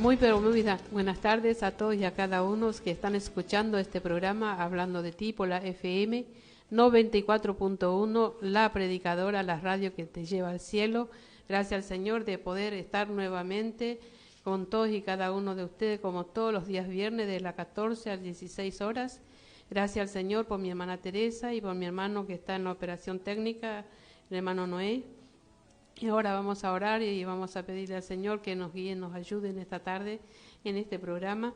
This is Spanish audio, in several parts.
Pero muy buenas tardes a todos y a cada uno que están escuchando este programa Hablando de Ti por la FM 94.1, la predicadora, la radio que te lleva al cielo. Gracias al Señor de poder estar nuevamente con todos y cada uno de ustedes como todos los días viernes de las 14 a 16 horas. Gracias al Señor por mi hermana Teresa y por mi hermano que está en la operación técnica, el hermano Noé. Y ahora vamos a orar y vamos a pedirle al Señor que nos guíe, nos ayude en esta tarde, en este programa,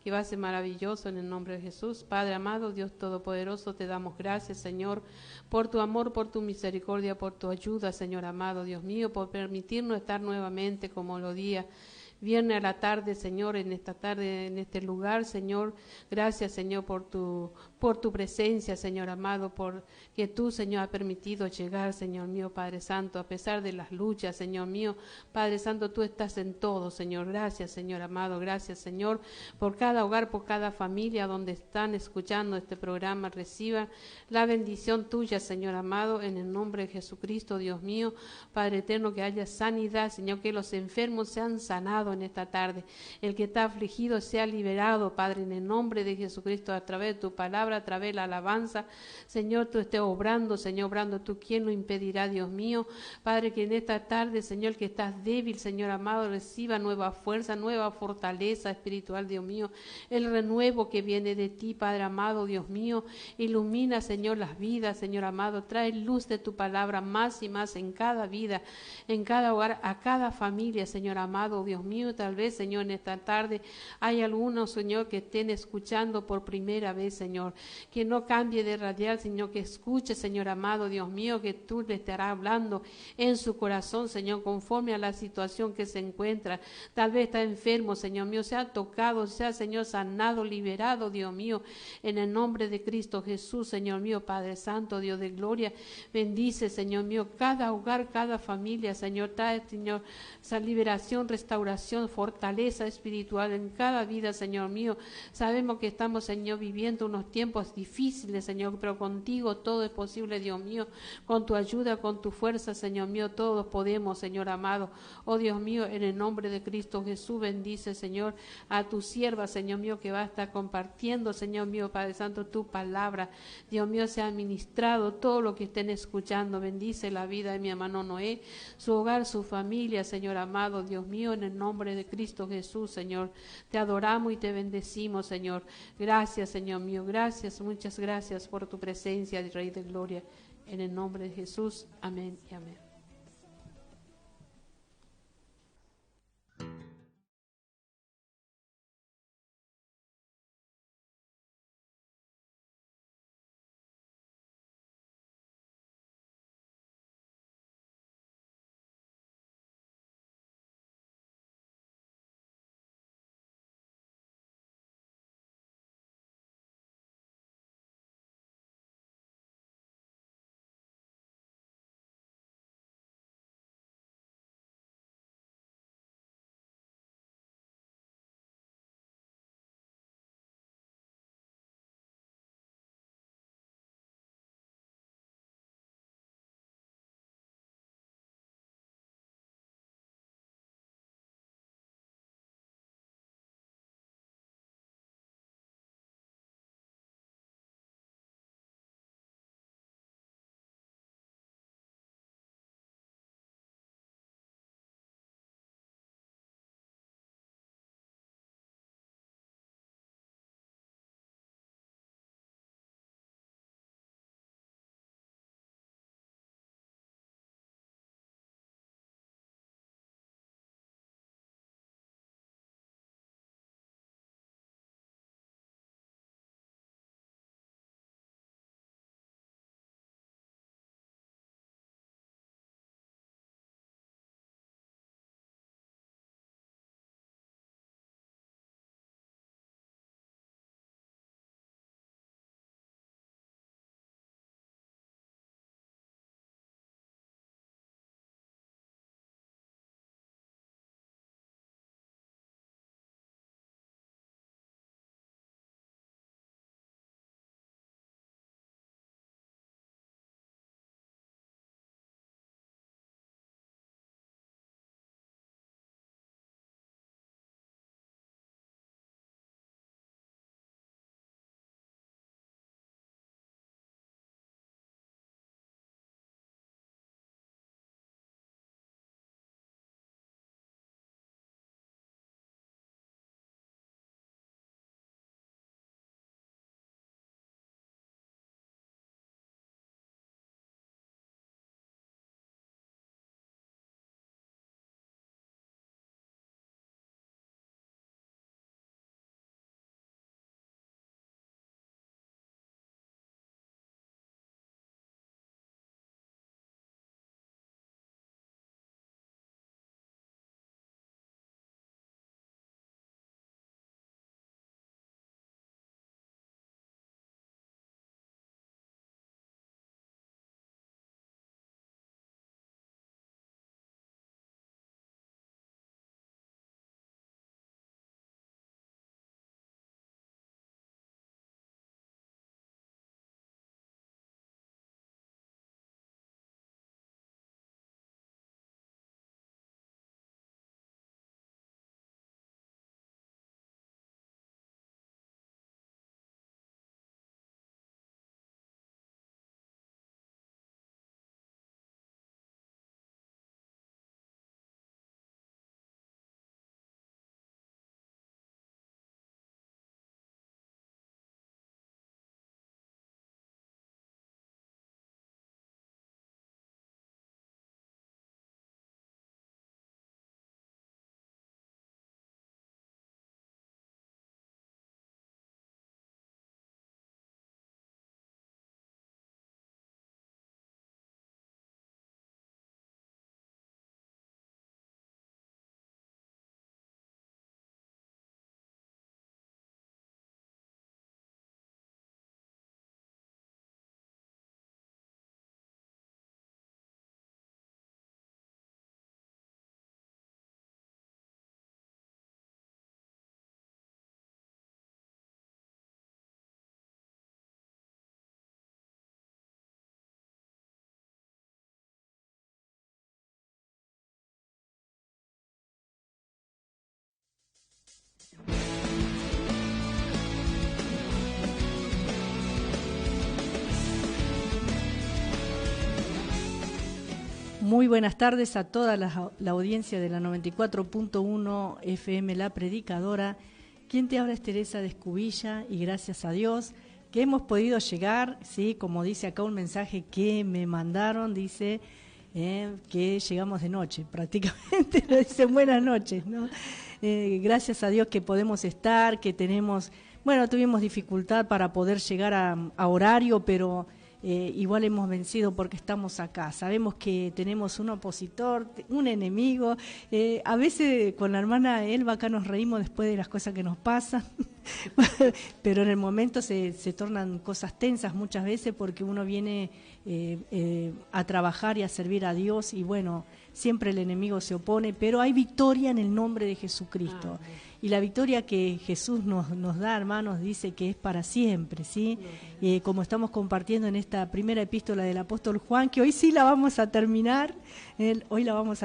que va a ser maravilloso en el nombre de Jesús. Padre amado, Dios Todopoderoso, te damos gracias, Señor, por tu amor, por tu misericordia, por tu ayuda, Señor amado, Dios mío, por permitirnos estar nuevamente como lo día viernes a la tarde, Señor, en esta tarde, en este lugar, Señor. Gracias, Señor, por tu presencia, Señor amado, por que tú, Señor, has permitido llegar, Señor mío, Padre Santo, a pesar de las luchas, Señor mío, Padre Santo, tú estás en todo, Señor. Gracias, Señor amado, gracias, Señor, por cada hogar, por cada familia donde están escuchando este programa. Reciba la bendición tuya, Señor amado, en el nombre de Jesucristo, Dios mío, Padre eterno, que haya sanidad, Señor, que los enfermos sean sanados en esta tarde, el que está afligido sea liberado, Padre, en el nombre de Jesucristo, a través de tu palabra, a través de la alabanza, Señor, tú estés obrando, Señor, obrando, tú quién lo impedirá, Dios mío, Padre, que en esta tarde, Señor, que estás débil, Señor amado, reciba nueva fuerza, nueva fortaleza espiritual, Dios mío, el renuevo que viene de ti, Padre amado, Dios mío, ilumina, Señor, las vidas, Señor amado, trae luz de tu palabra más y más en cada vida, en cada hogar, a cada familia, Señor amado, Dios mío. Tal vez, Señor, en esta tarde hay algunos, Señor, que estén escuchando por primera vez, Señor, que no cambie de radial, Señor, que escuche, Señor amado, Dios mío, que tú le estarás hablando en su corazón, Señor, conforme a la situación que se encuentra. Tal vez está enfermo, Señor mío, sea tocado, sea, Señor, sanado, liberado, Dios mío, en el nombre de Cristo Jesús, Señor mío, Padre Santo, Dios de gloria, bendice, Señor mío, cada hogar, cada familia, Señor, trae, Señor, esa liberación, restauración, fortaleza espiritual en cada vida, Señor mío. Sabemos que estamos, Señor, viviendo unos tiempos difíciles, Señor, pero contigo todo es posible, Dios mío. Con tu ayuda, con tu fuerza, Señor mío, todos podemos, Señor amado. Oh Dios mío, en el nombre de Cristo Jesús, bendice, Señor, a tu sierva, Señor mío, que va a estar compartiendo, Señor mío, Padre Santo, tu palabra. Dios mío, sea ministrado todo lo que estén escuchando. Bendice la vida de mi hermano Noé, su hogar, su familia, Señor amado, Dios mío, en el nombre de Cristo Jesús, Señor. Te adoramos y te bendecimos, Señor. Gracias, Señor mío. Gracias, muchas gracias por tu presencia, Rey de Gloria. En el nombre de Jesús. Amén y amén. Muy buenas tardes a toda la audiencia de la 94.1 FM La Predicadora. Quien te habla es Teresa de Escubilla y gracias a Dios que hemos podido llegar, sí, como dice acá un mensaje que me mandaron, dice que llegamos de noche, prácticamente, lo dicen buenas noches, ¿no? Gracias a Dios que podemos estar, que tenemos, bueno, tuvimos dificultad para poder llegar a horario, pero igual hemos vencido porque estamos acá. Sabemos que tenemos un opositor, un enemigo. A veces con la hermana Elba acá nos reímos después de las cosas que nos pasan, pero en el momento se tornan cosas tensas muchas veces porque uno viene a trabajar y a servir a Dios y bueno, siempre el enemigo se opone, pero hay victoria en el nombre de Jesucristo. Y la victoria que Jesús nos da, hermanos, dice que es para siempre, ¿sí? Como estamos compartiendo en esta primera epístola del apóstol Juan, que hoy sí la vamos a terminar, vamos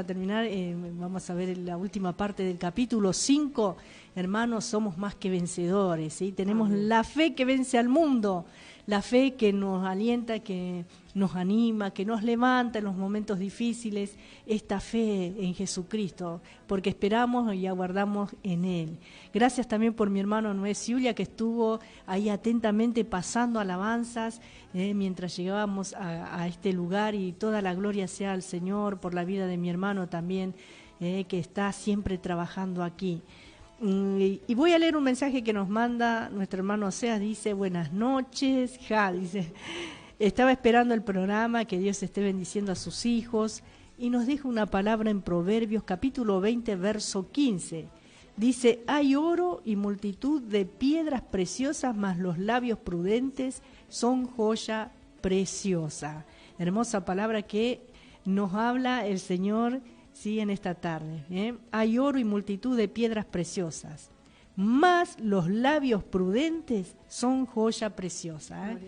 a ver la última parte del capítulo 5, hermanos, somos más que vencedores, ¿sí? Tenemos la fe que vence al mundo, la fe que nos alienta, que nos anima, que nos levanta en los momentos difíciles, esta fe en Jesucristo, porque esperamos y aguardamos en Él. Gracias también por mi hermano Noé Ciulia, que estuvo ahí atentamente pasando alabanzas mientras llegábamos a este lugar, y toda la gloria sea al Señor por la vida de mi hermano también, que está siempre trabajando aquí. Y voy a leer un mensaje que nos manda nuestro hermano Oseas. Dice: buenas noches, dice, estaba esperando el programa, que Dios esté bendiciendo a sus hijos, y nos deja una palabra en Proverbios capítulo 20 verso 15. Dice: hay oro y multitud de piedras preciosas, mas los labios prudentes son joya preciosa. Hermosa palabra que nos habla el Señor, sí, en esta tarde. Hay oro y multitud de piedras preciosas, más los labios prudentes son joya preciosa.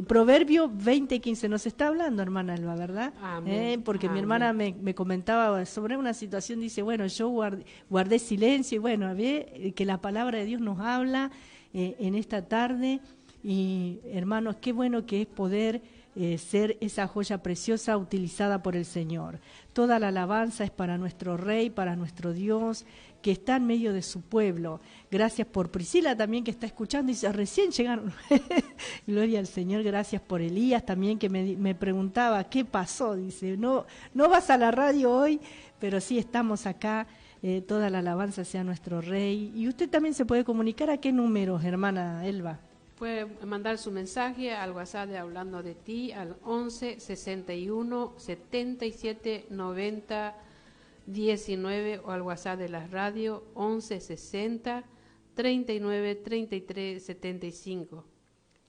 Proverbio 20:15 nos está hablando, hermana Elba, ¿verdad? Porque mi hermana me comentaba sobre una situación, dice, bueno, yo guardé silencio, y bueno, ve que la palabra de Dios nos habla en esta tarde, y hermanos, qué bueno que es poder ser esa joya preciosa utilizada por el Señor. Toda la alabanza es para nuestro Rey, para nuestro Dios, que está en medio de su pueblo. Gracias por Priscila también, que está escuchando y dice, recién llegaron. Gloria al Señor. Gracias por Elías también, que me preguntaba qué pasó. Dice, no vas a la radio hoy, pero sí estamos acá. Toda la alabanza sea nuestro Rey. Y usted también se puede comunicar. ¿A qué números, hermana Elba? Puede mandar su mensaje al WhatsApp de Hablando de Ti al 11 61 77 90 19, o al WhatsApp de la radio 11 60 39 33 75.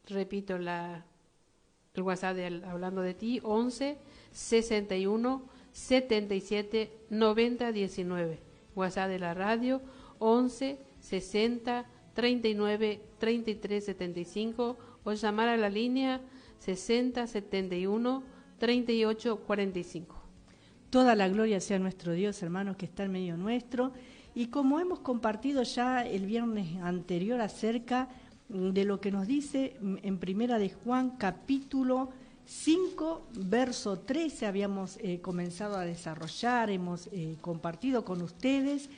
Repito el WhatsApp de Hablando de Ti, 11 61 77 90 19. WhatsApp de la radio 11 60 39 33 75, o llamar a la línea 60 71 38 45. Toda la gloria sea nuestro Dios, hermanos, que está en medio nuestro. Y como hemos compartido ya el viernes anterior acerca de lo que nos dice en Primera de Juan, capítulo 5, verso 13, habíamos comenzado a desarrollar, hemos compartido con ustedes.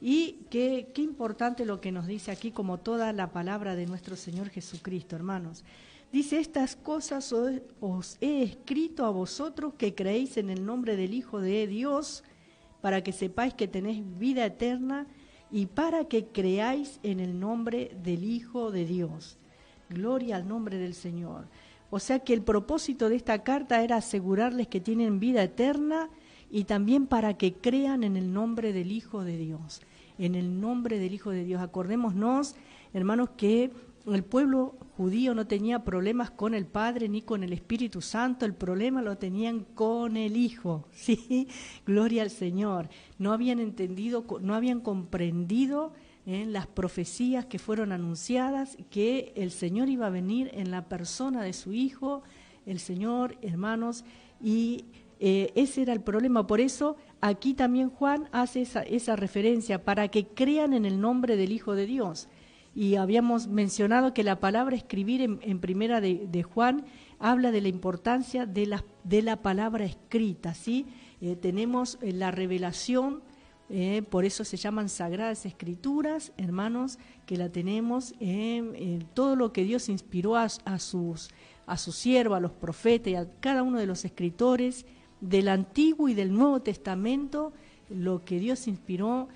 Y qué importante lo que nos dice aquí, como toda la palabra de nuestro Señor Jesucristo, hermanos. Dice, estas cosas os he escrito a vosotros que creéis en el nombre del Hijo de Dios, para que sepáis que tenéis vida eterna, y para que creáis en el nombre del Hijo de Dios. Gloria al nombre del Señor. O sea que el propósito de esta carta era asegurarles que tienen vida eterna, y también para que crean en el nombre del Hijo de Dios. En el nombre del Hijo de Dios. Acordémonos, hermanos, que el pueblo judío no tenía problemas con el Padre ni con el Espíritu Santo, el problema lo tenían con el Hijo, ¿sí? Gloria al Señor. No habían entendido, no habían comprendido las profecías que fueron anunciadas, que el Señor iba a venir en la persona de su Hijo, el Señor, hermanos, y ese era el problema. Por eso aquí también Juan hace esa referencia, para que crean en el nombre del Hijo de Dios. y habíamos mencionado que la palabra escribir en primera de Juan habla de la importancia de la palabra escrita, ¿sí? Tenemos la revelación, por eso se llaman Sagradas Escrituras, hermanos, que la tenemos en todo lo que Dios inspiró a sus siervos, a los profetas y a cada uno de los escritores del Antiguo y del Nuevo Testamento, lo que Dios inspiró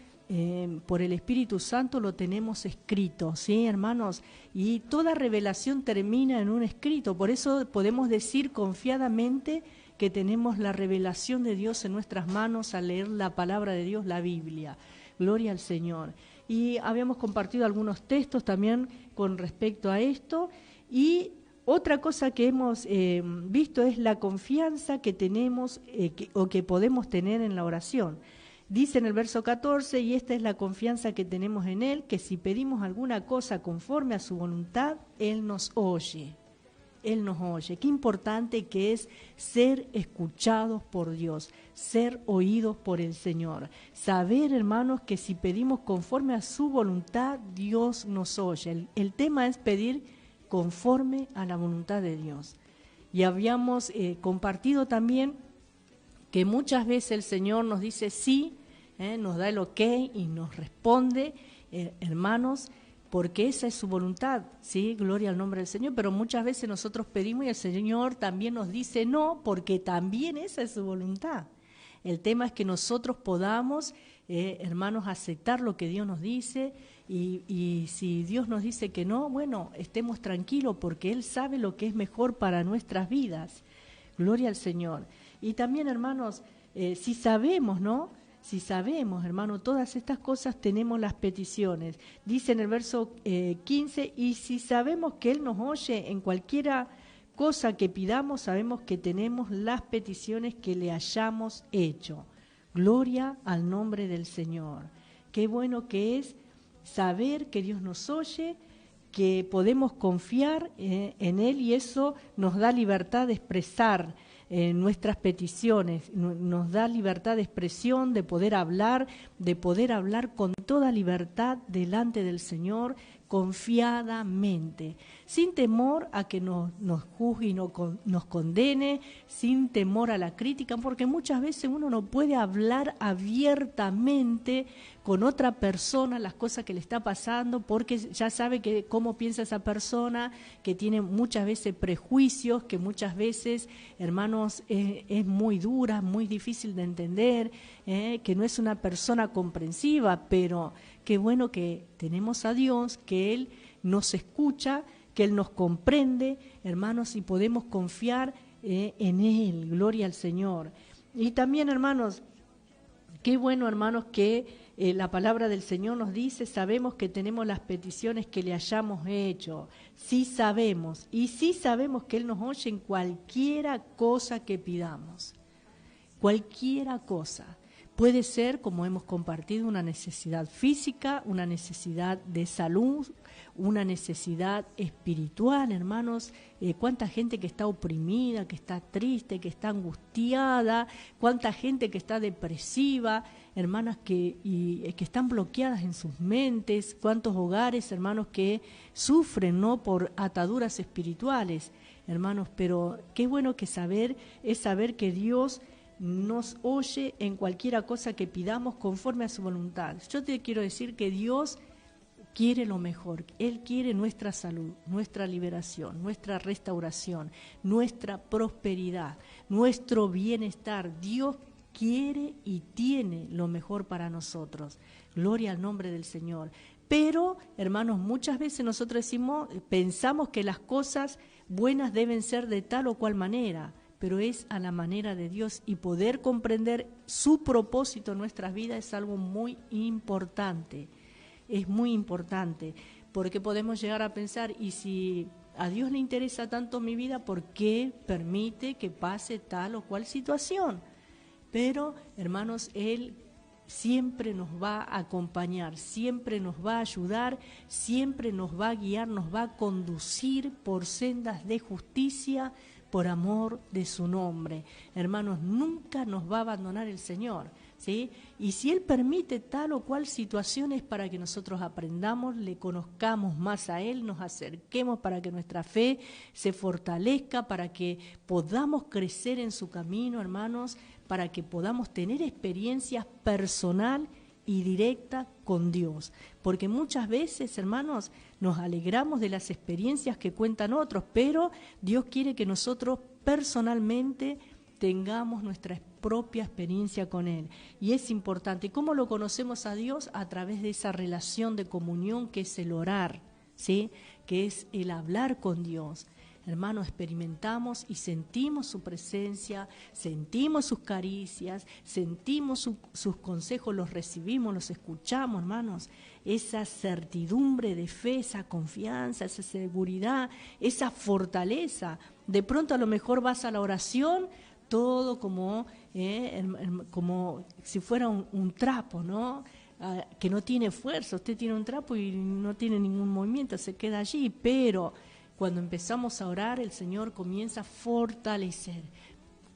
por el Espíritu Santo lo tenemos escrito, ¿sí, hermanos? Y toda revelación termina en un escrito, por eso podemos decir confiadamente que tenemos la revelación de Dios en nuestras manos al leer la palabra de Dios, la Biblia. Gloria al Señor. Y habíamos compartido algunos textos también con respecto a esto, y otra cosa que hemos visto es la confianza que tenemos o que podemos tener en la oración. Dice en el verso 14, y esta es la confianza que tenemos en Él, que si pedimos alguna cosa conforme a su voluntad, Él nos oye. Él nos oye. Qué importante que es ser escuchados por Dios, ser oídos por el Señor. Saber, hermanos, que si pedimos conforme a su voluntad, Dios nos oye. El tema es pedir conforme a la voluntad de Dios. Y habíamos compartido también que muchas veces el Señor nos dice sí, nos da el ok y nos responde, hermanos, porque esa es su voluntad, ¿sí? Gloria al nombre del Señor, pero muchas veces nosotros pedimos y el Señor también nos dice no, porque también esa es su voluntad. El tema es que nosotros podamos, hermanos, aceptar lo que Dios nos dice y si Dios nos dice que no, bueno, estemos tranquilos porque Él sabe lo que es mejor para nuestras vidas. Gloria al Señor. Y también, hermanos, si sabemos, ¿no? Si sabemos, hermano, todas estas cosas tenemos las peticiones. Dice en el verso 15, y si sabemos que Él nos oye en cualquiera cosa que pidamos, sabemos que tenemos las peticiones que le hayamos hecho. Gloria al nombre del Señor. Qué bueno que es saber que Dios nos oye, que podemos confiar en Él y eso nos da libertad de expresar nuestras peticiones, nos da libertad de expresión, de poder hablar con toda libertad delante del Señor, confiadamente, sin temor a que nos juzgue y nos condene, sin temor a la crítica, porque muchas veces uno no puede hablar abiertamente con otra persona las cosas que le está pasando, porque ya sabe que cómo piensa esa persona, que tiene muchas veces prejuicios, que muchas veces, hermanos, es muy dura, muy difícil de entender, que no es una persona comprensiva, pero qué bueno que tenemos a Dios, que Él nos escucha, que Él nos comprende, hermanos, y podemos confiar en Él. Gloria al Señor. Y también, hermanos, qué bueno, hermanos, que la palabra del Señor nos dice, sabemos que tenemos las peticiones que le hayamos hecho. Sí sabemos, y sí sabemos que Él nos oye en cualquiera cosa que pidamos. Cualquiera cosa. Puede ser, como hemos compartido, una necesidad física, una necesidad de salud, una necesidad espiritual, hermanos. Cuánta gente que está oprimida, que está triste, que está angustiada, cuánta gente que está depresiva, hermanas que están bloqueadas en sus mentes, cuántos hogares, hermanos, que sufren, ¿no?, por ataduras espirituales, hermanos. Pero qué bueno que es saber que Dios nos oye en cualquiera cosa que pidamos conforme a su voluntad. Yo te quiero decir que Dios quiere lo mejor. Él quiere nuestra salud, nuestra liberación, nuestra restauración, nuestra prosperidad, nuestro bienestar. Dios quiere y tiene lo mejor para nosotros. Gloria al nombre del Señor. Pero, hermanos, muchas veces nosotros pensamos que las cosas buenas deben ser de tal o cual manera, pero es a la manera de Dios, y poder comprender su propósito en nuestras vidas es algo muy importante, es muy importante, porque podemos llegar a pensar, y si a Dios le interesa tanto mi vida, ¿por qué permite que pase tal o cual situación? Pero, hermanos, Él siempre nos va a acompañar, siempre nos va a ayudar, siempre nos va a guiar, nos va a conducir por sendas de justicia, por amor de su nombre. Hermanos, nunca nos va a abandonar el Señor. ¿sí? Y si Él permite tal o cual situación es para que nosotros aprendamos, le conozcamos más a Él, nos acerquemos para que nuestra fe se fortalezca, para que podamos crecer en su camino, hermanos, para que podamos tener experiencias personal y directa con Dios. Porque muchas veces, hermanos, nos alegramos de las experiencias que cuentan otros, pero Dios quiere que nosotros personalmente tengamos nuestra propia experiencia con Él. Y es importante. ¿Cómo lo conocemos a Dios? A través de esa relación de comunión que es el orar, ¿sí? Que es el hablar con Dios. Hermanos, experimentamos y sentimos su presencia, sentimos sus caricias, sentimos sus consejos, los recibimos, los escuchamos, hermanos. Esa certidumbre de fe, esa confianza, esa seguridad, esa fortaleza. De pronto a lo mejor vas a la oración, todo como si fuera un trapo, ¿no? Que no tiene fuerza. Usted tiene un trapo y no tiene ningún movimiento, se queda allí, pero cuando empezamos a orar, el Señor comienza a fortalecer,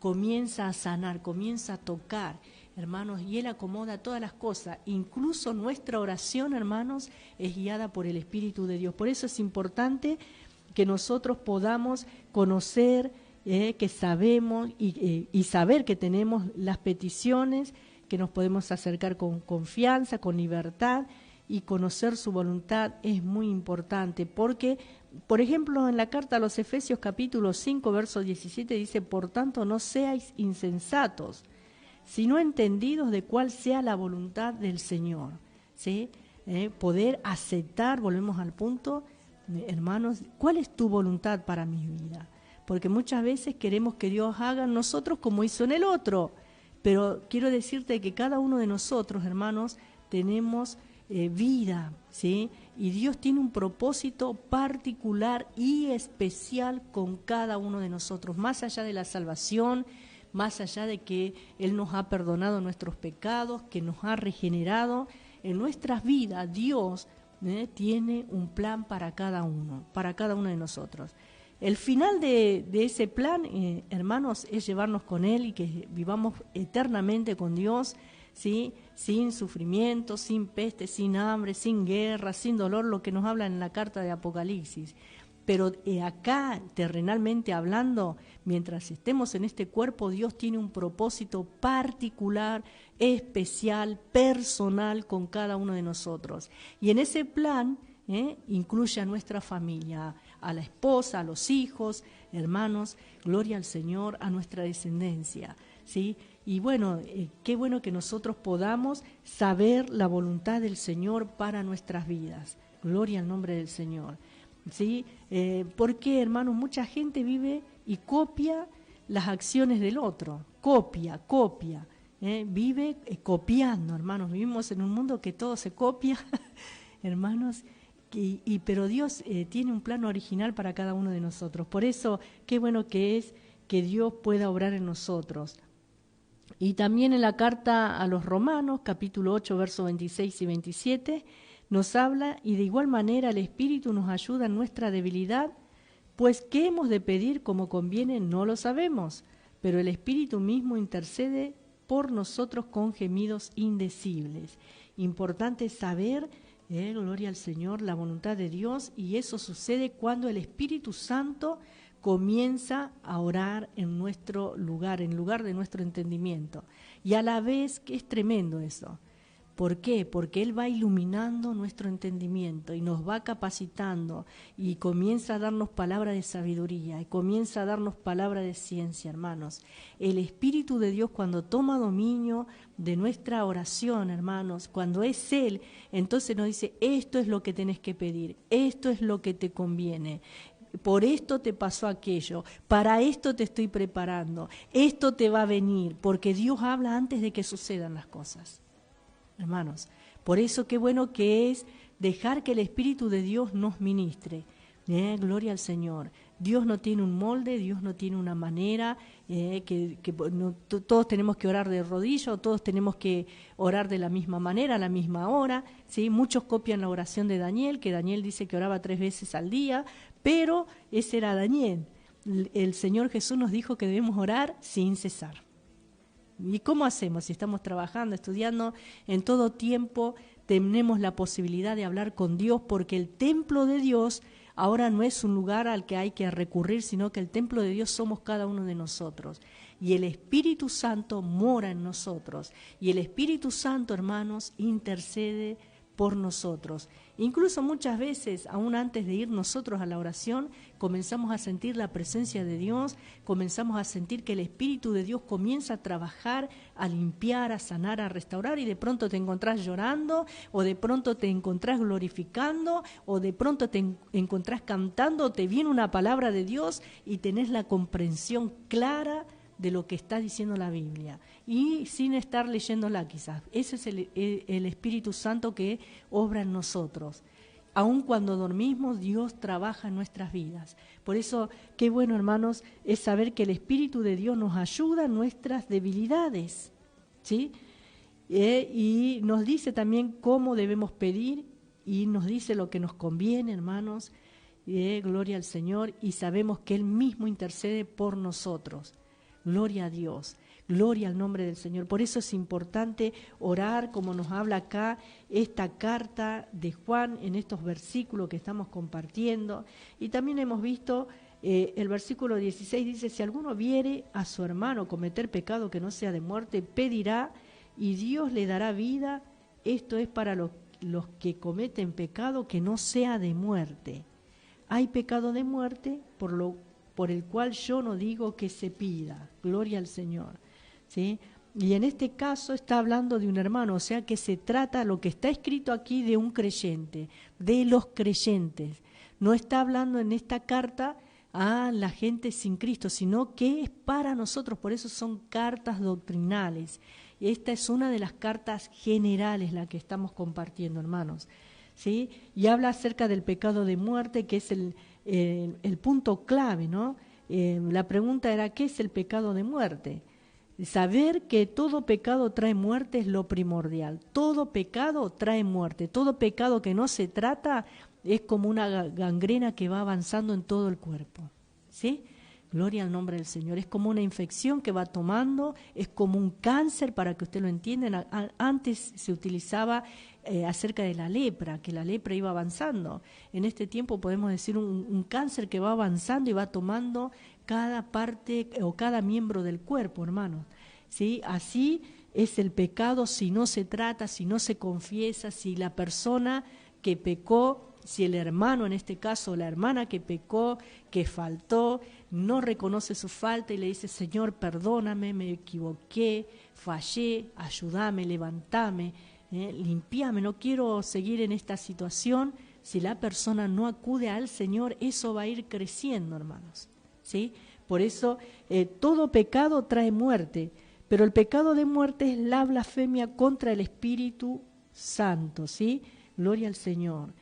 comienza a sanar, comienza a tocar, hermanos, y Él acomoda todas las cosas. Incluso nuestra oración, hermanos, es guiada por el Espíritu de Dios. Por eso es importante que nosotros podamos conocer, que sabemos y saber que tenemos las peticiones, que nos podemos acercar con confianza, con libertad, y conocer su voluntad es muy importante, porque, por ejemplo, en la carta a los Efesios capítulo 5, verso 17 dice: por tanto no seáis insensatos, sino entendidos de cuál sea la voluntad del Señor, ¿sí? Poder aceptar, volvemos al punto, hermanos, ¿cuál es tu voluntad para mi vida? Porque muchas veces queremos que Dios haga en nosotros como hizo en el otro, pero quiero decirte que cada uno de nosotros, hermanos, tenemos vida, ¿sí? Y Dios tiene un propósito particular y especial con cada uno de nosotros, más allá de la salvación, más allá de que Él nos ha perdonado nuestros pecados, que nos ha regenerado. En nuestras vidas Dios tiene un plan para cada uno de nosotros. El final de ese plan, hermanos, es llevarnos con Él y que vivamos eternamente con Dios, ¿sí? Sin sufrimiento, sin peste, sin hambre, sin guerra, sin dolor, lo que nos habla en la carta de Apocalipsis. Pero acá, terrenalmente hablando, mientras estemos en este cuerpo, Dios tiene un propósito particular, especial, personal con cada uno de nosotros. Y en ese plan incluye a nuestra familia, a la esposa, a los hijos, hermanos, gloria al Señor, a nuestra descendencia, ¿sí? Y bueno, qué bueno que nosotros podamos saber la voluntad del Señor para nuestras vidas. Gloria al nombre del Señor, ¿sí? Porque, hermanos, mucha gente vive y copia las acciones del otro, copia, vive copiando, hermanos. Vivimos en un mundo que todo se copia, hermanos, pero Dios tiene un plan original para cada uno de nosotros. Por eso, qué bueno que es que Dios pueda obrar en nosotros. Y también en la carta a los Romanos, capítulo 8, versos 26 y 27, nos habla: y de igual manera el Espíritu nos ayuda en nuestra debilidad, pues qué hemos de pedir como conviene no lo sabemos, pero el Espíritu mismo intercede por nosotros con gemidos indecibles. Importante saber, gloria al Señor, la voluntad de Dios, y eso sucede cuando el Espíritu Santo comienza a orar en nuestro lugar, en lugar de nuestro entendimiento. Y a la vez que es tremendo eso. ¿Por qué? Porque Él va iluminando nuestro entendimiento y nos va capacitando y comienza a darnos palabra de sabiduría y comienza a darnos palabra de ciencia, hermanos. El Espíritu de Dios, cuando toma dominio de nuestra oración, hermanos, cuando es Él, entonces nos dice: esto es lo que tenés que pedir, esto es lo que te conviene. Por esto te pasó aquello, para esto te estoy preparando, esto te va a venir, porque Dios habla antes de que sucedan las cosas. Hermanos, por eso qué bueno que es dejar que el Espíritu de Dios nos ministre. Gloria al Señor. Dios no tiene un molde, Dios no tiene una manera, todos tenemos que orar de rodillas, o todos tenemos que orar de la misma manera, a la misma hora, ¿sí? Muchos copian la oración de Daniel, que Daniel dice que oraba 3 veces al día, pero ese era Daniel. El Señor Jesús nos dijo que debemos orar sin cesar. ¿Y cómo hacemos? Si estamos trabajando, estudiando, en todo tiempo tenemos la posibilidad de hablar con Dios, porque el templo de Dios ahora no es un lugar al que hay que recurrir, sino que el templo de Dios somos cada uno de nosotros. Y el Espíritu Santo mora en nosotros. Y el Espíritu Santo, hermanos, intercede por nosotros. Incluso muchas veces, aún antes de ir nosotros a la oración, comenzamos a sentir la presencia de Dios, comenzamos a sentir que el Espíritu de Dios comienza a trabajar, a limpiar, a sanar, a restaurar, y de pronto te encontrás llorando, o de pronto te encontrás glorificando, o de pronto te encontrás cantando, o te viene una palabra de Dios y tenés la comprensión clara de lo que está diciendo la Biblia, y sin estar leyéndola quizás. Ese es el Espíritu Santo que obra en nosotros. Aun cuando dormimos, Dios trabaja en nuestras vidas. Por eso, qué bueno, hermanos, es saber que el Espíritu de Dios nos ayuda en nuestras debilidades, ¿sí? Y nos dice también cómo debemos pedir, y nos dice lo que nos conviene, hermanos. Gloria al Señor, y sabemos que Él mismo intercede por nosotros. Gloria a Dios, gloria al nombre del Señor. Por eso es importante orar, como nos habla acá esta carta de Juan en estos versículos que estamos compartiendo. Y también hemos visto el versículo 16, dice: si alguno viere a su hermano cometer pecado que no sea de muerte, pedirá y Dios le dará vida. Esto es para los que cometen pecado que no sea de muerte. Hay pecado de muerte por el cual yo no digo que se pida. Gloria al Señor, ¿sí? Y en este caso está hablando de un hermano, o sea que se trata, lo que está escrito aquí, de un creyente, de los creyentes. No está hablando en esta carta a la gente sin Cristo, sino que es para nosotros. Por eso son cartas doctrinales. Esta es una de las cartas generales, la que estamos compartiendo, hermanos, ¿sí? Y habla acerca del pecado de muerte, que es el punto clave, ¿no? La pregunta era: ¿qué es el pecado de muerte? Saber que todo pecado trae muerte es lo primordial. Todo pecado trae muerte. Todo pecado que no se trata es como una gangrena que va avanzando en todo el cuerpo, ¿sí? Gloria al nombre del Señor. Es como una infección que va tomando, es como un cáncer, para que usted lo entienda. Antes se utilizaba acerca de la lepra, que la lepra iba avanzando. En este tiempo podemos decir un cáncer que va avanzando y va tomando cada parte o cada miembro del cuerpo, hermanos, ¿sí? Así es el pecado si no se trata, si no se confiesa, si la persona que pecó, si el hermano, en este caso la hermana que pecó, que faltó, no reconoce su falta y le dice: Señor, perdóname, me equivoqué, fallé, ayúdame, levántame, limpiame, no quiero seguir en esta situación. Si la persona no acude al Señor, eso va a ir creciendo, hermanos, ¿sí? Por eso todo pecado trae muerte, pero el pecado de muerte es la blasfemia contra el Espíritu Santo, ¿sí? Gloria al Señor.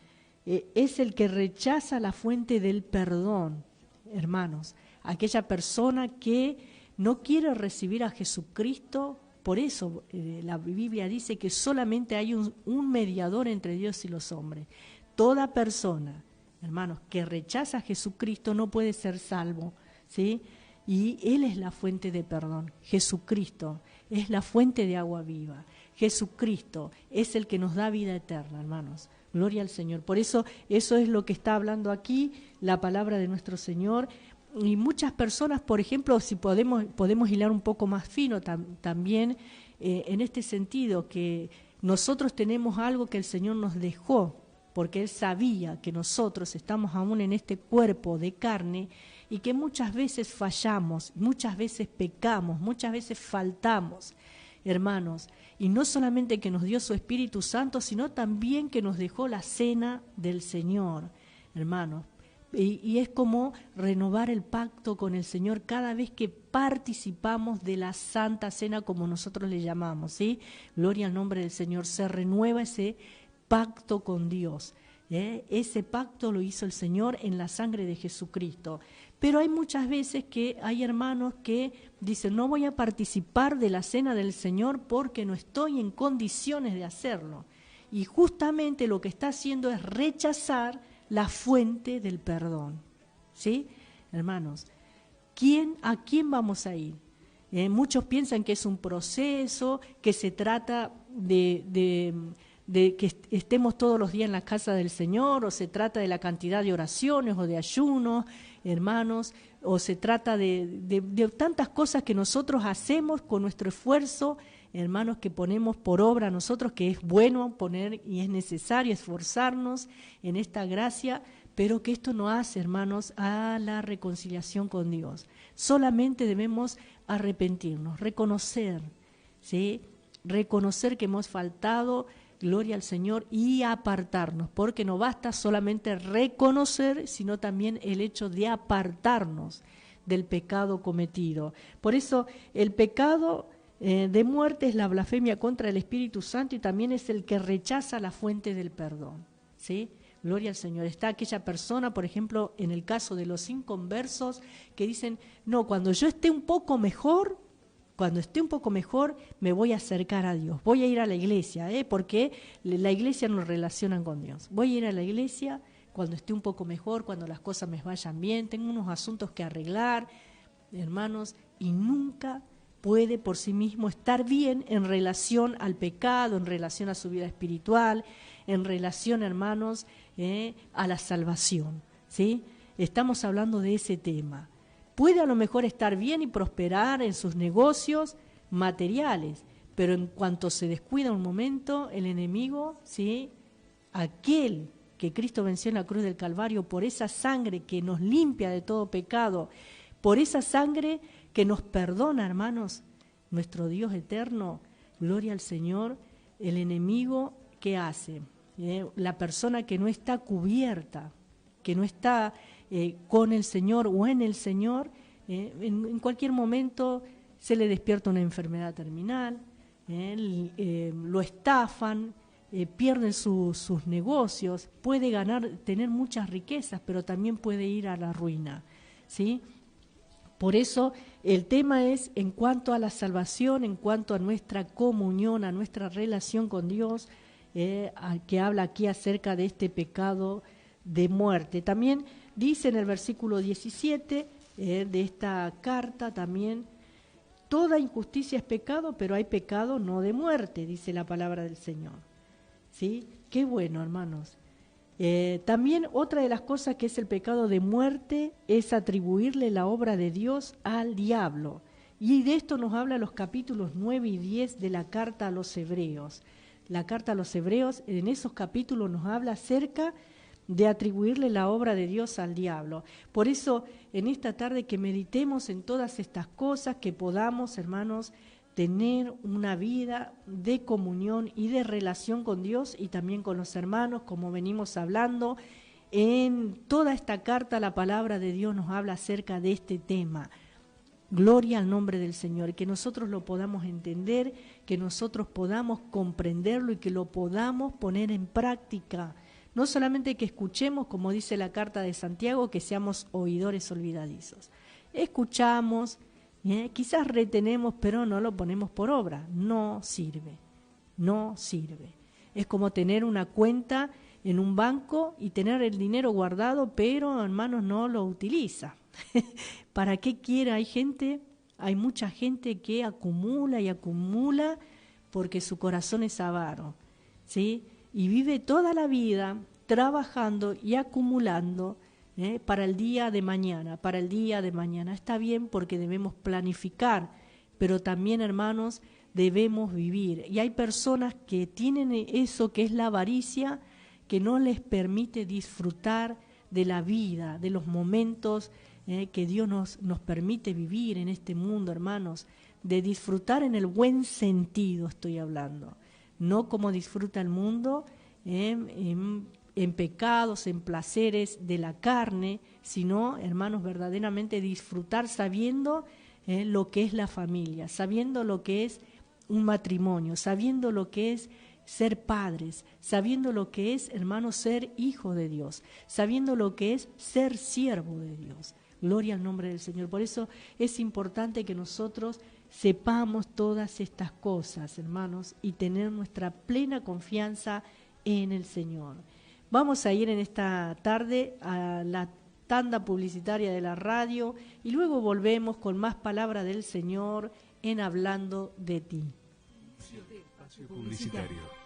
Es el que rechaza la fuente del perdón, hermanos. Aquella persona que no quiere recibir a Jesucristo. Por eso la Biblia dice que solamente hay un mediador entre Dios y los hombres. Toda persona, hermanos, que rechaza a Jesucristo no puede ser salvo, ¿sí? Y Él es la fuente de perdón. Jesucristo es la fuente de agua viva. Jesucristo es el que nos da vida eterna, hermanos. Gloria al Señor. Por eso, eso es lo que está hablando aquí, la palabra de nuestro Señor. Y muchas personas, por ejemplo, si podemos hilar un poco más fino también en este sentido, que nosotros tenemos algo que el Señor nos dejó, porque Él sabía que nosotros estamos aún en este cuerpo de carne y que muchas veces fallamos, muchas veces pecamos, muchas veces faltamos, hermanos. Y no solamente que nos dio su Espíritu Santo, sino también que nos dejó la cena del Señor, hermanos. Y es como renovar el pacto con el Señor cada vez que participamos de la Santa Cena, como nosotros le llamamos, ¿sí? Gloria al nombre del Señor. Se renueva ese pacto con Dios, ¿eh? Ese pacto lo hizo el Señor en la sangre de Jesucristo. Pero hay muchas veces que hay hermanos que dicen: no voy a participar de la cena del Señor porque no estoy en condiciones de hacerlo. Y justamente lo que está haciendo es rechazar la fuente del perdón, ¿sí? Hermanos, ¿a quién vamos a ir? Muchos piensan que es un proceso, que se trata de que estemos todos los días en la casa del Señor, o se trata de la cantidad de oraciones o de ayunos, hermanos, o se trata de tantas cosas que nosotros hacemos con nuestro esfuerzo, hermanos, que ponemos por obra nosotros, que es bueno poner y es necesario esforzarnos en esta gracia, pero que esto no hace, hermanos, a la reconciliación con Dios. Solamente debemos arrepentirnos, reconocer, ¿sí? Reconocer que hemos faltado, gloria al Señor, y apartarnos, porque no basta solamente reconocer, sino también el hecho de apartarnos del pecado cometido. Por eso el pecado de muerte es la blasfemia contra el Espíritu Santo y también es el que rechaza la fuente del perdón, ¿sí? Gloria al Señor. Está aquella persona, por ejemplo, en el caso de los inconversos, que dicen, no, cuando yo esté un poco mejor, me voy a acercar a Dios, voy a ir a la iglesia, porque la iglesia nos relaciona con Dios. Voy a ir a la iglesia cuando esté un poco mejor, cuando las cosas me vayan bien, tengo unos asuntos que arreglar, hermanos, y nunca puede por sí mismo estar bien en relación al pecado, en relación a su vida espiritual, en relación, hermanos, a la salvación, ¿sí? Estamos hablando de ese tema. Puede a lo mejor estar bien y prosperar en sus negocios materiales, pero en cuanto se descuida un momento, el enemigo, ¿sí? Aquel que Cristo venció en la cruz del Calvario, por esa sangre que nos limpia de todo pecado, por esa sangre que nos perdona, hermanos, nuestro Dios eterno, gloria al Señor, el enemigo, ¿qué hace? La persona que no está cubierta, que no está con el Señor o en el Señor, en cualquier momento se le despierta una enfermedad terminal, lo estafan, pierden sus negocios, puede tener muchas riquezas, pero también puede ir a la ruina, ¿sí? Por eso el tema es en cuanto a la salvación, en cuanto a nuestra comunión, a nuestra relación con Dios, que habla aquí acerca de este pecado de muerte. También dice en el versículo 17 de esta carta también, toda injusticia es pecado, pero hay pecado no de muerte, dice la palabra del Señor. ¿Sí? Qué bueno, hermanos. También otra de las cosas que es el pecado de muerte es atribuirle la obra de Dios al diablo. Y de esto nos habla los capítulos 9 y 10 de la carta a los Hebreos. La carta a los Hebreos, en esos capítulos nos habla acerca de atribuirle la obra de Dios al diablo. Por eso, en esta tarde que meditemos en todas estas cosas, que podamos, hermanos, tener una vida de comunión y de relación con Dios y también con los hermanos, como venimos hablando. En toda esta carta la palabra de Dios nos habla acerca de este tema. Gloria al nombre del Señor, que nosotros lo podamos entender, que nosotros podamos comprenderlo y que lo podamos poner en práctica. No solamente que escuchemos, como dice la carta de Santiago, que seamos oidores olvidadizos. Escuchamos, quizás retenemos, pero no lo ponemos por obra. No sirve, no sirve. Es como tener una cuenta en un banco y tener el dinero guardado, pero hermanos no lo utiliza. ¿Para qué quiere? Hay mucha gente que acumula y acumula porque su corazón es avaro, ¿sí? Y vive toda la vida trabajando y acumulando para el día de mañana, para el día de mañana. Está bien porque debemos planificar, pero también, hermanos, debemos vivir. Y hay personas que tienen eso que es la avaricia, que no les permite disfrutar de la vida, de los momentos que Dios nos permite vivir en este mundo, hermanos, de disfrutar en el buen sentido estoy hablando, no como disfruta el mundo en pecados, en placeres de la carne, sino, hermanos, verdaderamente disfrutar sabiendo lo que es la familia, sabiendo lo que es un matrimonio, sabiendo lo que es ser padres, sabiendo lo que es, hermanos, ser hijo de Dios, sabiendo lo que es ser siervo de Dios. Gloria al nombre del Señor. Por eso es importante que nosotros sepamos todas estas cosas, hermanos, y tener nuestra plena confianza en el Señor. Vamos a ir en esta tarde a la tanda publicitaria de la radio y luego volvemos con más palabra del Señor en Hablando de Ti. Espacio publicitario.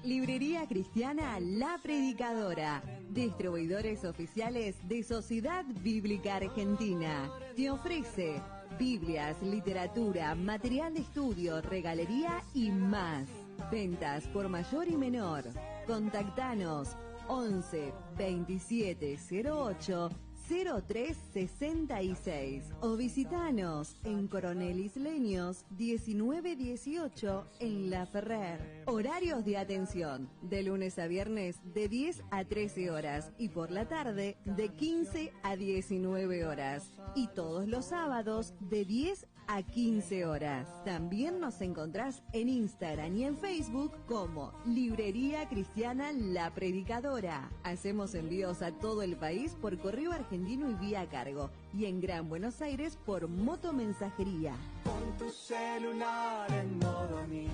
Librería Cristiana La Predicadora, distribuidores oficiales de Sociedad Bíblica Argentina. Te ofrece Biblias, literatura, material de estudio, regalería y más. Ventas por mayor y menor. Contactanos 11 27 08 0366 o visitanos en Coronel Isleños 1918 en La Ferrer. Horarios de atención de lunes a viernes de 10 a 13 horas y por la tarde de 15 a 19 horas y todos los sábados de 10 a 15 horas. También nos encontrás en Instagram y en Facebook como Librería Cristiana La Predicadora. Hacemos envíos a todo el país por correo argentino y vía cargo, y en Gran Buenos Aires por motomensajería. Con tu celular en modo amigo.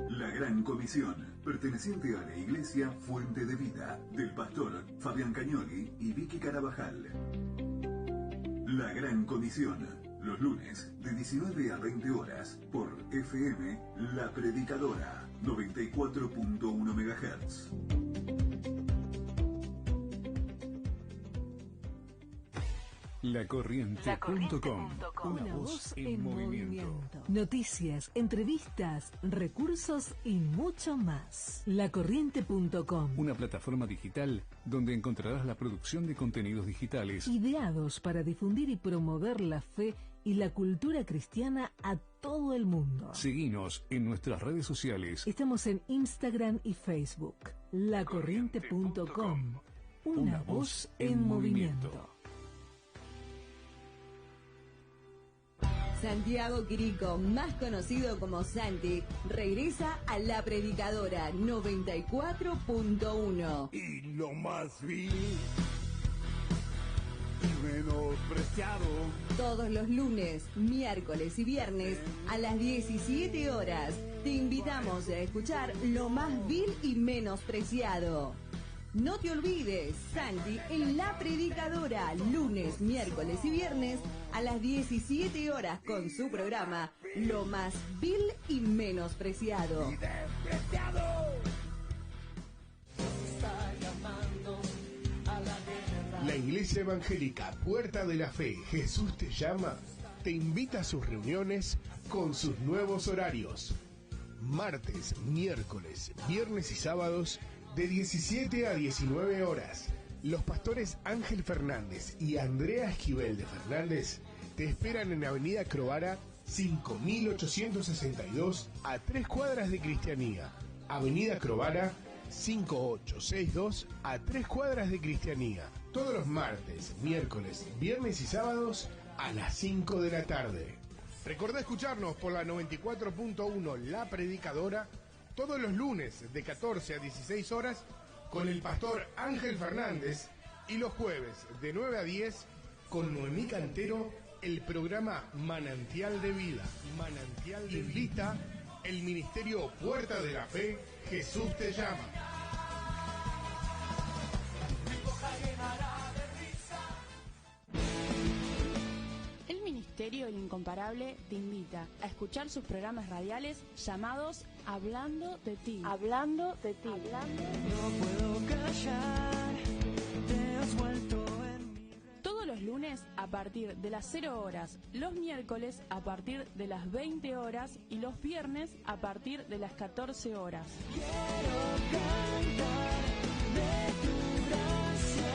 La Gran Comisión, perteneciente a la Iglesia Fuente de Vida, del pastor Fabián Cañoli y Vicky Carabajal. La Gran Comisión, los lunes de 19 a 20 horas por FM La Predicadora, 94.1 MHz. Lacorriente.com, una voz en movimiento. Noticias, entrevistas, recursos y mucho más. Lacorriente.com, Una plataforma digital donde encontrarás la producción de contenidos digitales ideados para difundir y promover la fe y la cultura cristiana a todo el mundo. Seguinos en nuestras redes sociales. Estamos en Instagram y Facebook. Lacorriente.com, una voz en movimiento. Santiago Quirico, más conocido como Santi, regresa a La Predicadora 94.1. Y lo más vil y menospreciado. Todos los lunes, miércoles y viernes a las 17 horas. Te invitamos a escuchar lo más vil y menospreciado. No te olvides, Santi en La Predicadora, lunes, miércoles y viernes a las 17 horas con su programa Lo más vil y menospreciado. La Iglesia Evangélica Puerta de la Fe, Jesús te llama, te invita a sus reuniones con sus nuevos horarios. Martes, miércoles, viernes y sábados de 17 a 19 horas. Los pastores Ángel Fernández y Andrea Esquivel de Fernández te esperan en Avenida Crovara 5862 a 3 cuadras de Cristianía. Avenida Crovara 5862 a 3 cuadras de Cristianía. Todos los martes, miércoles, viernes y sábados a las 5 de la tarde. Recordá escucharnos por la 94.1 La Predicadora todos los lunes de 14 a 16 horas con el pastor Ángel Fernández y los jueves de 9 a 10 con Noemí Cantero, el programa Manantial de Vida. Manantial de Invita el Ministerio Puerta de la Fe, Jesús te llama. El Ministerio El Incomparable te invita a escuchar sus programas radiales llamados Hablando de Ti. Hablando de Ti. No puedo callar, te has vuelto en mi... Todos los lunes a partir de las 0 horas, los miércoles a partir de las 20 horas y los viernes a partir de las 14 horas. Quiero cantar de tu gracia.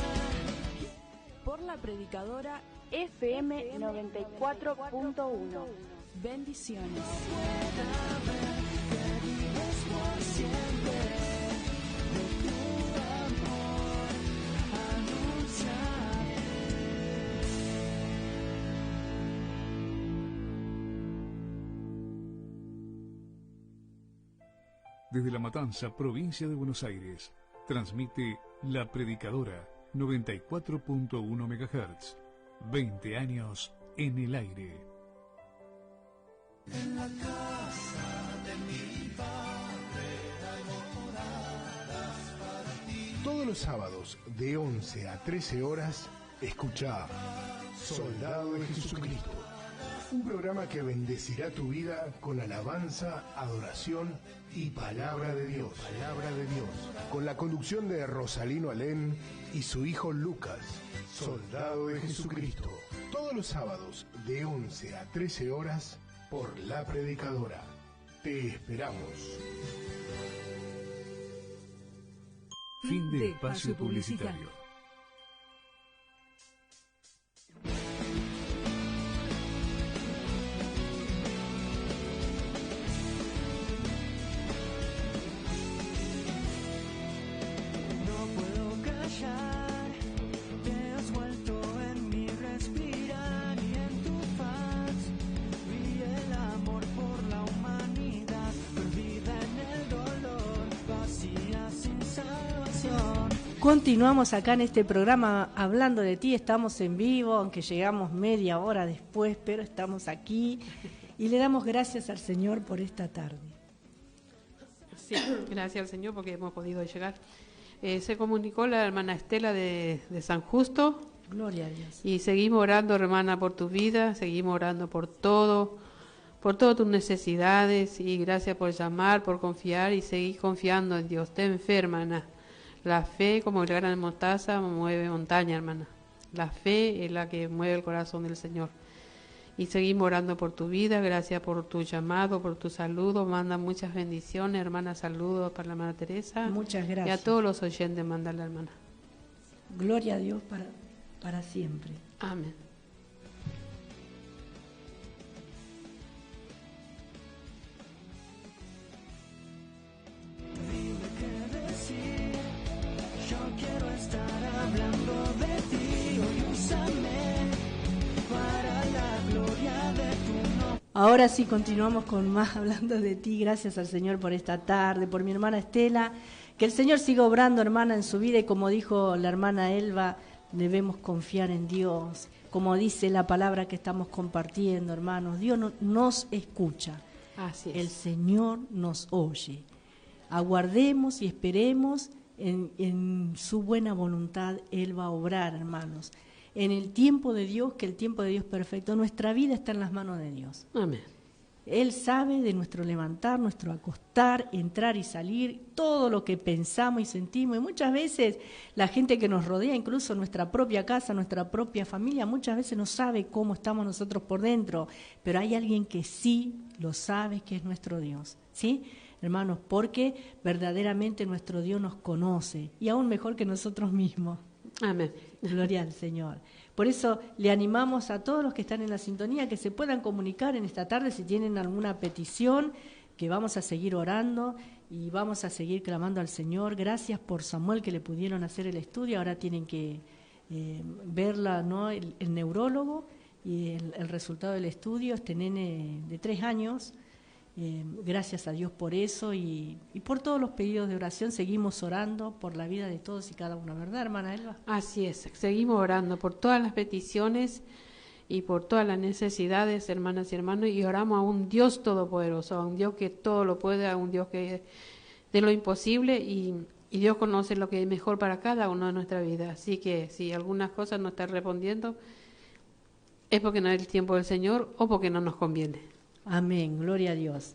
Por la Predicadora FM 94.1. Bendiciones. Desde La Matanza, provincia de Buenos Aires, transmite La Predicadora 94.1 MHz. 20 años en el aire. En la casa de mi padre hay moradas para ti. Todos los sábados de 11 a 13 horas, escuchá Soldado de Jesucristo. Un programa que bendecirá tu vida con alabanza, adoración y palabra de Dios. Palabra de Dios. Con la conducción de Rosalino Alén y su hijo Lucas. Soldado de Jesucristo. Todos los sábados de 11 a 13 horas por La Predicadora. Te esperamos. Fin de espacio publicitario. Continuamos acá en este programa hablando de ti, estamos en vivo, aunque llegamos media hora después, pero estamos aquí y le damos gracias al Señor por esta tarde. Sí, gracias al Señor porque hemos podido llegar. Se comunicó la hermana Estela de San Justo. Gloria a Dios. Y seguimos orando, hermana, por tu vida, seguimos orando por todas tus necesidades, y gracias por llamar, por confiar y seguir confiando en Dios. Ten fe, hermana. La fe, como el grano de mostaza, mueve montaña, hermana. La fe es la que mueve el corazón del Señor. Y seguimos orando por tu vida, gracias por tu llamado, por tu saludo. Manda muchas bendiciones, hermana. Saludos para la hermana Teresa. Muchas gracias. Y a todos los oyentes, manda la hermana. Gloria a Dios para siempre. Amén. Quiero estar hablando de ti, hoy úsame para la gloria de tu nombre. Ahora sí continuamos con más hablando de ti. Gracias al Señor por esta tarde, por mi hermana Estela. Que el Señor siga obrando, hermana, en su vida, y como dijo la hermana Elba, debemos confiar en Dios. Como dice la palabra que estamos compartiendo, hermanos, Dios nos escucha. Así es. El Señor nos oye. Aguardemos y esperemos. En su buena voluntad Él va a obrar, hermanos. En el tiempo de Dios, que el tiempo de Dios es perfecto, nuestra vida está en las manos de Dios. Amén. Él sabe de nuestro levantar, nuestro acostar, entrar y salir, todo lo que pensamos y sentimos. Y muchas veces la gente que nos rodea, incluso nuestra propia casa, nuestra propia familia, muchas veces no sabe cómo estamos nosotros por dentro. Pero hay alguien que sí lo sabe, que es nuestro Dios, ¿sí? Hermanos, porque verdaderamente nuestro Dios nos conoce, y aún mejor que nosotros mismos. Amén. Gloria al Señor. Por eso le animamos a todos los que están en la sintonía que se puedan comunicar en esta tarde si tienen alguna petición, que vamos a seguir orando y vamos a seguir clamando al Señor. Gracias por Samuel, que le pudieron hacer el estudio, ahora tienen que verla, ¿no? El neurólogo, y el resultado del estudio, este nene de 3 años. Gracias a Dios por eso y por todos los pedidos de oración. Seguimos orando por la vida de todos y cada uno, ¿verdad, hermana Elba? Así es, seguimos orando por todas las peticiones y por todas las necesidades, hermanas y hermanos, y oramos a un Dios todopoderoso, a un Dios que todo lo puede, a un Dios que de lo imposible, y Dios conoce lo que es mejor para cada uno de nuestra vida. Así que si algunas cosas no están respondiendo, es porque no es el tiempo del Señor o porque no nos conviene. Amén, gloria a Dios.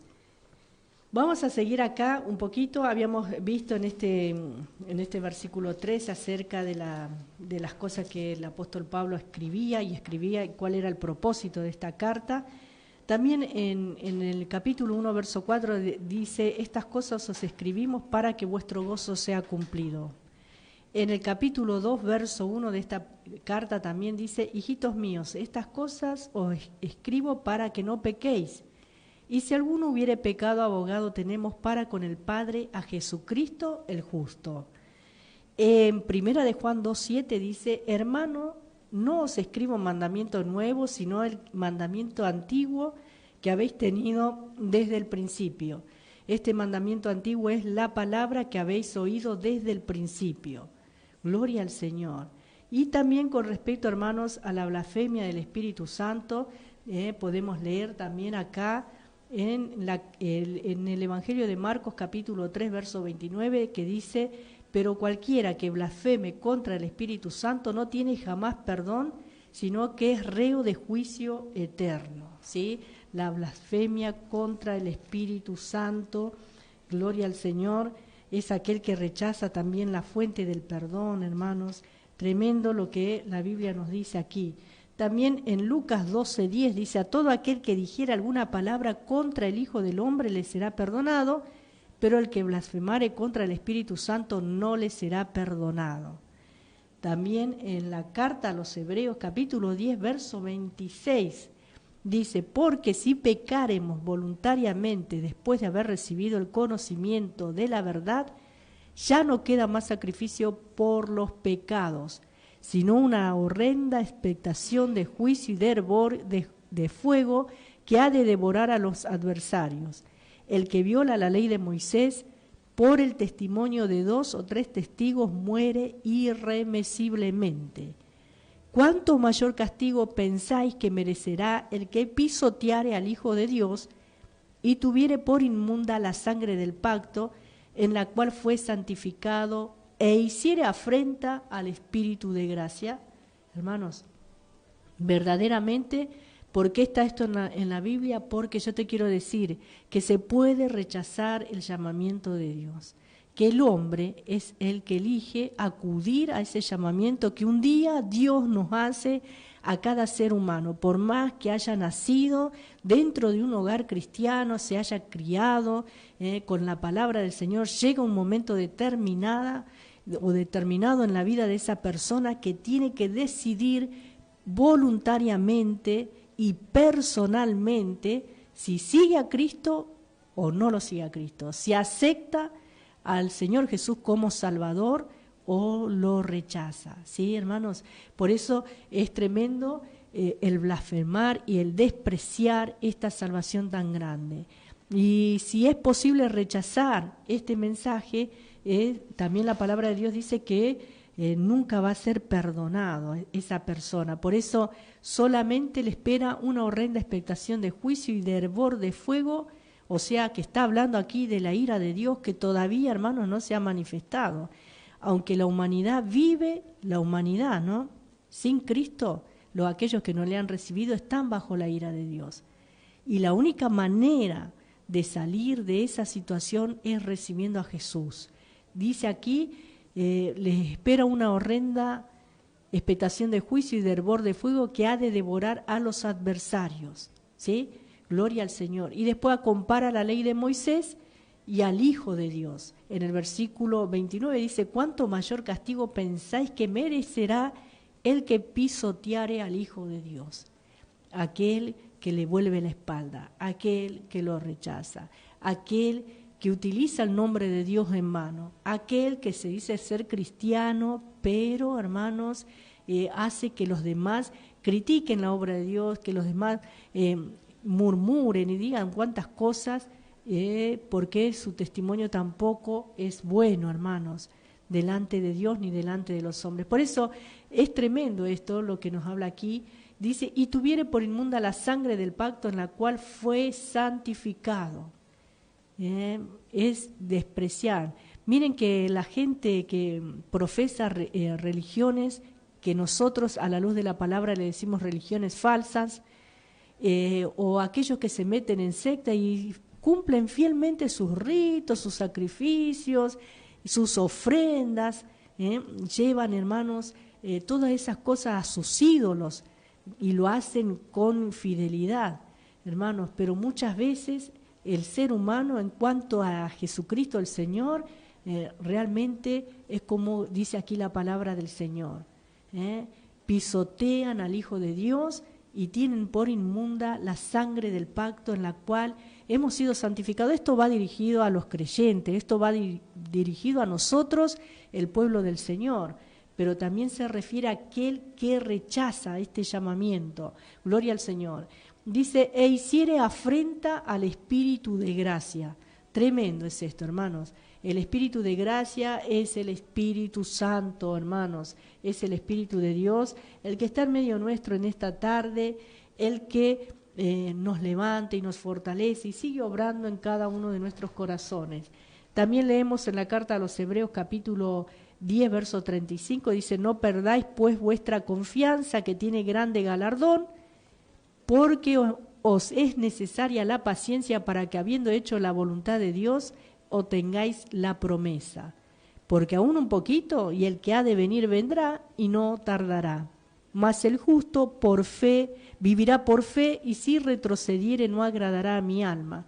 Vamos a seguir acá un poquito. Habíamos visto en este versículo 3 acerca de las cosas que el apóstol Pablo escribía y cuál era el propósito de esta carta. También en el capítulo 1, verso 4 dice: estas cosas os escribimos para que vuestro gozo sea cumplido. En el capítulo 2, verso 1 de esta carta también dice: hijitos míos, estas cosas os escribo para que no pequéis. Y si alguno hubiere pecado, abogado tenemos para con el Padre, a Jesucristo el justo. En 1 de Juan 2:7 dice: hermano, no os escribo mandamiento nuevo, sino el mandamiento antiguo que habéis tenido desde el principio. Este mandamiento antiguo es la palabra que habéis oído desde el principio. Gloria al Señor. Y también con respecto, hermanos, a la blasfemia del Espíritu Santo, podemos leer también acá en el Evangelio de Marcos, capítulo 3, verso 29, que dice: pero cualquiera que blasfeme contra el Espíritu Santo no tiene jamás perdón, sino que es reo de juicio eterno, ¿sí? La blasfemia contra el Espíritu Santo, gloria al Señor, es aquel que rechaza también la fuente del perdón, hermanos. Tremendo lo que la Biblia nos dice aquí. También en Lucas 12:10 dice: a todo aquel que dijera alguna palabra contra el Hijo del Hombre le será perdonado, pero el que blasfemare contra el Espíritu Santo no le será perdonado. También en la carta a los Hebreos, capítulo 10, verso 26, dice: porque si pecaremos voluntariamente después de haber recibido el conocimiento de la verdad, ya no queda más sacrificio por los pecados, sino una horrenda expectación de juicio y de hervor de fuego que ha de devorar a los adversarios. El que viola la ley de Moisés, por el testimonio de 2 o 3 testigos, muere irremisiblemente. ¿Cuánto mayor castigo pensáis que merecerá el que pisoteare al Hijo de Dios y tuviere por inmunda la sangre del pacto, en la cual fue santificado, e hiciere afrenta al Espíritu de gracia? Hermanos, verdaderamente, ¿por qué está esto en la Biblia? Porque yo te quiero decir que se puede rechazar el llamamiento de Dios, que el hombre es el que elige acudir a ese llamamiento que un día Dios nos hace a cada ser humano, por más que haya nacido dentro de un hogar cristiano, se haya criado con la palabra del Señor. Llega un momento determinado en la vida de esa persona que tiene que decidir voluntariamente y personalmente si sigue a Cristo o no lo sigue a Cristo, si acepta al Señor Jesús como Salvador o lo rechaza, ¿sí, hermanos? Por eso es tremendo el blasfemar y el despreciar esta salvación tan grande. Y si es posible rechazar este mensaje, también la palabra de Dios dice que nunca va a ser perdonado esa persona. Por eso solamente le espera una horrenda expectación de juicio y de hervor de fuego, o sea que está hablando aquí de la ira de Dios que todavía, hermanos, no se ha manifestado. Aunque la humanidad vive, la humanidad, ¿no? Sin Cristo, aquellos que no le han recibido están bajo la ira de Dios. Y la única manera de salir de esa situación es recibiendo a Jesús. Dice aquí, les espera una horrenda expectación de juicio y de hervor de fuego que ha de devorar a los adversarios, ¿sí? Gloria al Señor. Y después compara la ley de Moisés y al Hijo de Dios. En el versículo 29 dice: ¿cuánto mayor castigo pensáis que merecerá el que pisoteare al Hijo de Dios? Aquel que le vuelve la espalda, aquel que lo rechaza, aquel que utiliza el nombre de Dios en mano, aquel que se dice ser cristiano, pero, hermanos, hace que los demás critiquen la obra de Dios, que los demás murmuren y digan cuántas cosas, porque su testimonio tampoco es bueno, hermanos, delante de Dios ni delante de los hombres. Por eso es tremendo esto, lo que nos habla aquí. Dice: y tuviere por inmunda la sangre del pacto en la cual fue santificado. Es despreciar. Miren que la gente que profesa religiones, que nosotros a la luz de la palabra le decimos religiones falsas, o aquellos que se meten en secta y cumplen fielmente sus ritos, sus sacrificios, sus ofrendas, llevan, hermanos, todas esas cosas a sus ídolos y lo hacen con fidelidad, hermanos, pero muchas veces el ser humano, en cuanto a Jesucristo el Señor, realmente es como dice aquí la palabra del Señor, pisotean al Hijo de Dios y tienen por inmunda la sangre del pacto en la cual hemos sido santificados. Esto va dirigido a los creyentes, esto va dirigido a nosotros, el pueblo del Señor, pero también se refiere a aquel que rechaza este llamamiento. Gloria al Señor. Dice: e hiciere afrenta al Espíritu de gracia. Tremendo es esto, hermanos. El Espíritu de gracia es el Espíritu Santo, hermanos. Es el Espíritu de Dios, el que está en medio nuestro en esta tarde, el que nos levanta y nos fortalece y sigue obrando en cada uno de nuestros corazones. También leemos en la carta a los Hebreos capítulo 10, verso 35, dice: no perdáis pues vuestra confianza, que tiene grande galardón, porque os es necesaria la paciencia para que, habiendo hecho la voluntad de Dios, obtengáis la promesa. Porque aún un poquito, y el que ha de venir vendrá, y no tardará. Mas el justo por fe vivirá por fe, y si retrocediere no agradará a mi alma.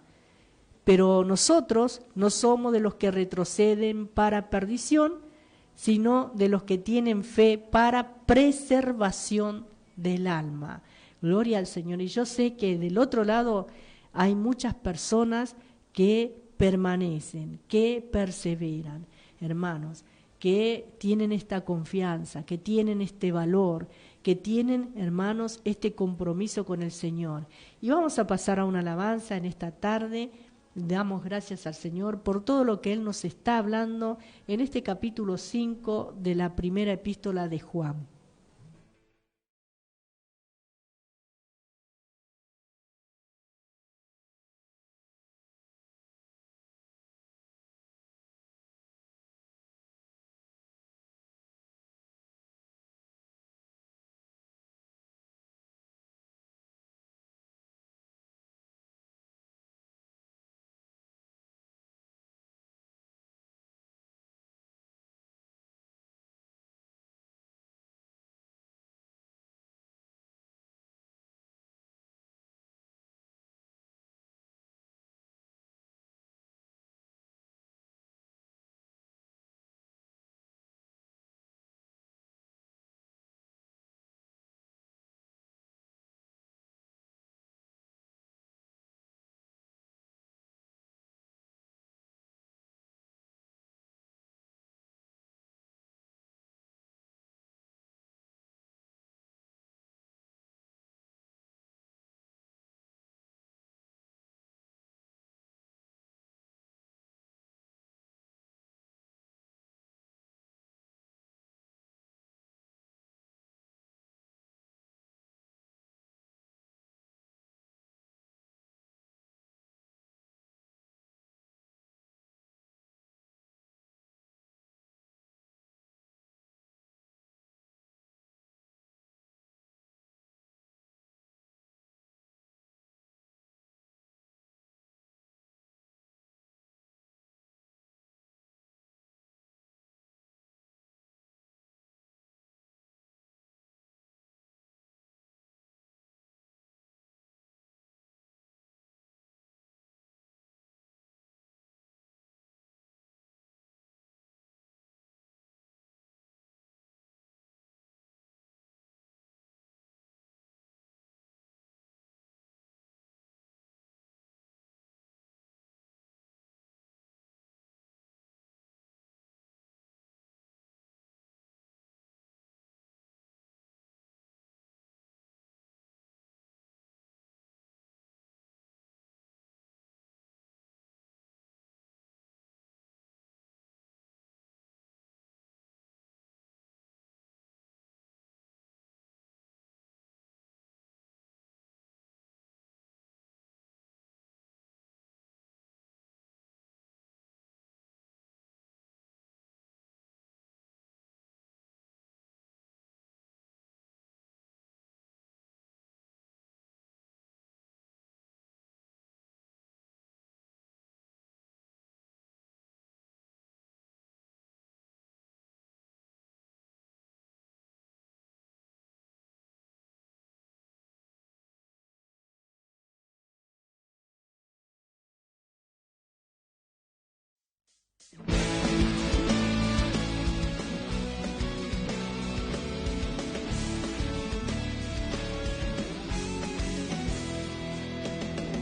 Pero nosotros no somos de los que retroceden para perdición, sino de los que tienen fe para preservación del alma. Gloria al Señor. Y yo sé que del otro lado hay muchas personas que permanecen, que perseveran, hermanos, que tienen esta confianza, que tienen este valor, que tienen, hermanos, este compromiso con el Señor. Y vamos a pasar a una alabanza en esta tarde. Damos gracias al Señor por todo lo que Él nos está hablando en este capítulo 5 de la primera epístola de Juan.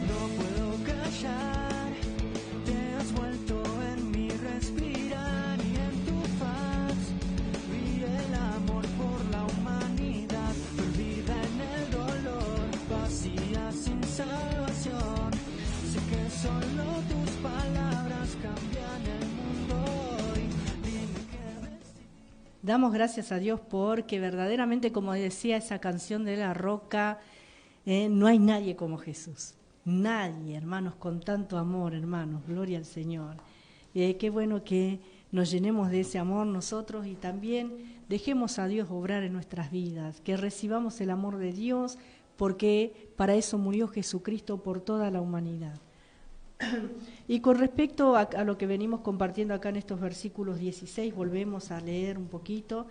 No puedo callar, te has vuelto en mi respirar y en tu faz vi el amor por la humanidad, perdida en el dolor, vacía sin salvación. Sé que solo tus palabras cambian el mundo hoy. Dime qué decir. Damos gracias a Dios porque verdaderamente, como decía esa canción de La Roca, no hay nadie como Jesús. Nadie, hermanos, con tanto amor, hermanos, gloria al Señor. Qué bueno que nos llenemos de ese amor nosotros y también dejemos a Dios obrar en nuestras vidas, que recibamos el amor de Dios, porque para eso murió Jesucristo por toda la humanidad. Y con respecto a lo que venimos compartiendo acá en estos versículos 16, volvemos a leer un poquito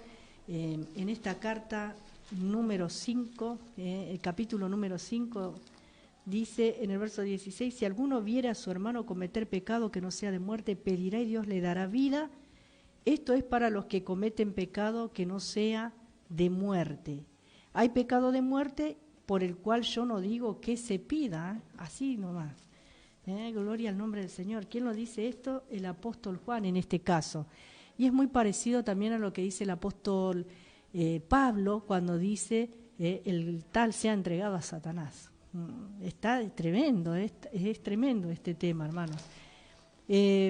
en esta carta número 5, el capítulo número 5, dice en el verso 16, si alguno viera a su hermano cometer pecado que no sea de muerte, pedirá y Dios le dará vida. Esto es para los que cometen pecado que no sea de muerte. Hay pecado de muerte por el cual yo no digo que se pida, así nomás. Gloria al nombre del Señor. ¿Quién lo dice esto? El apóstol Juan en este caso. Y es muy parecido también a lo que dice el apóstol Pablo cuando dice el tal sea entregado a Satanás. Está tremendo, es tremendo este tema, hermanos.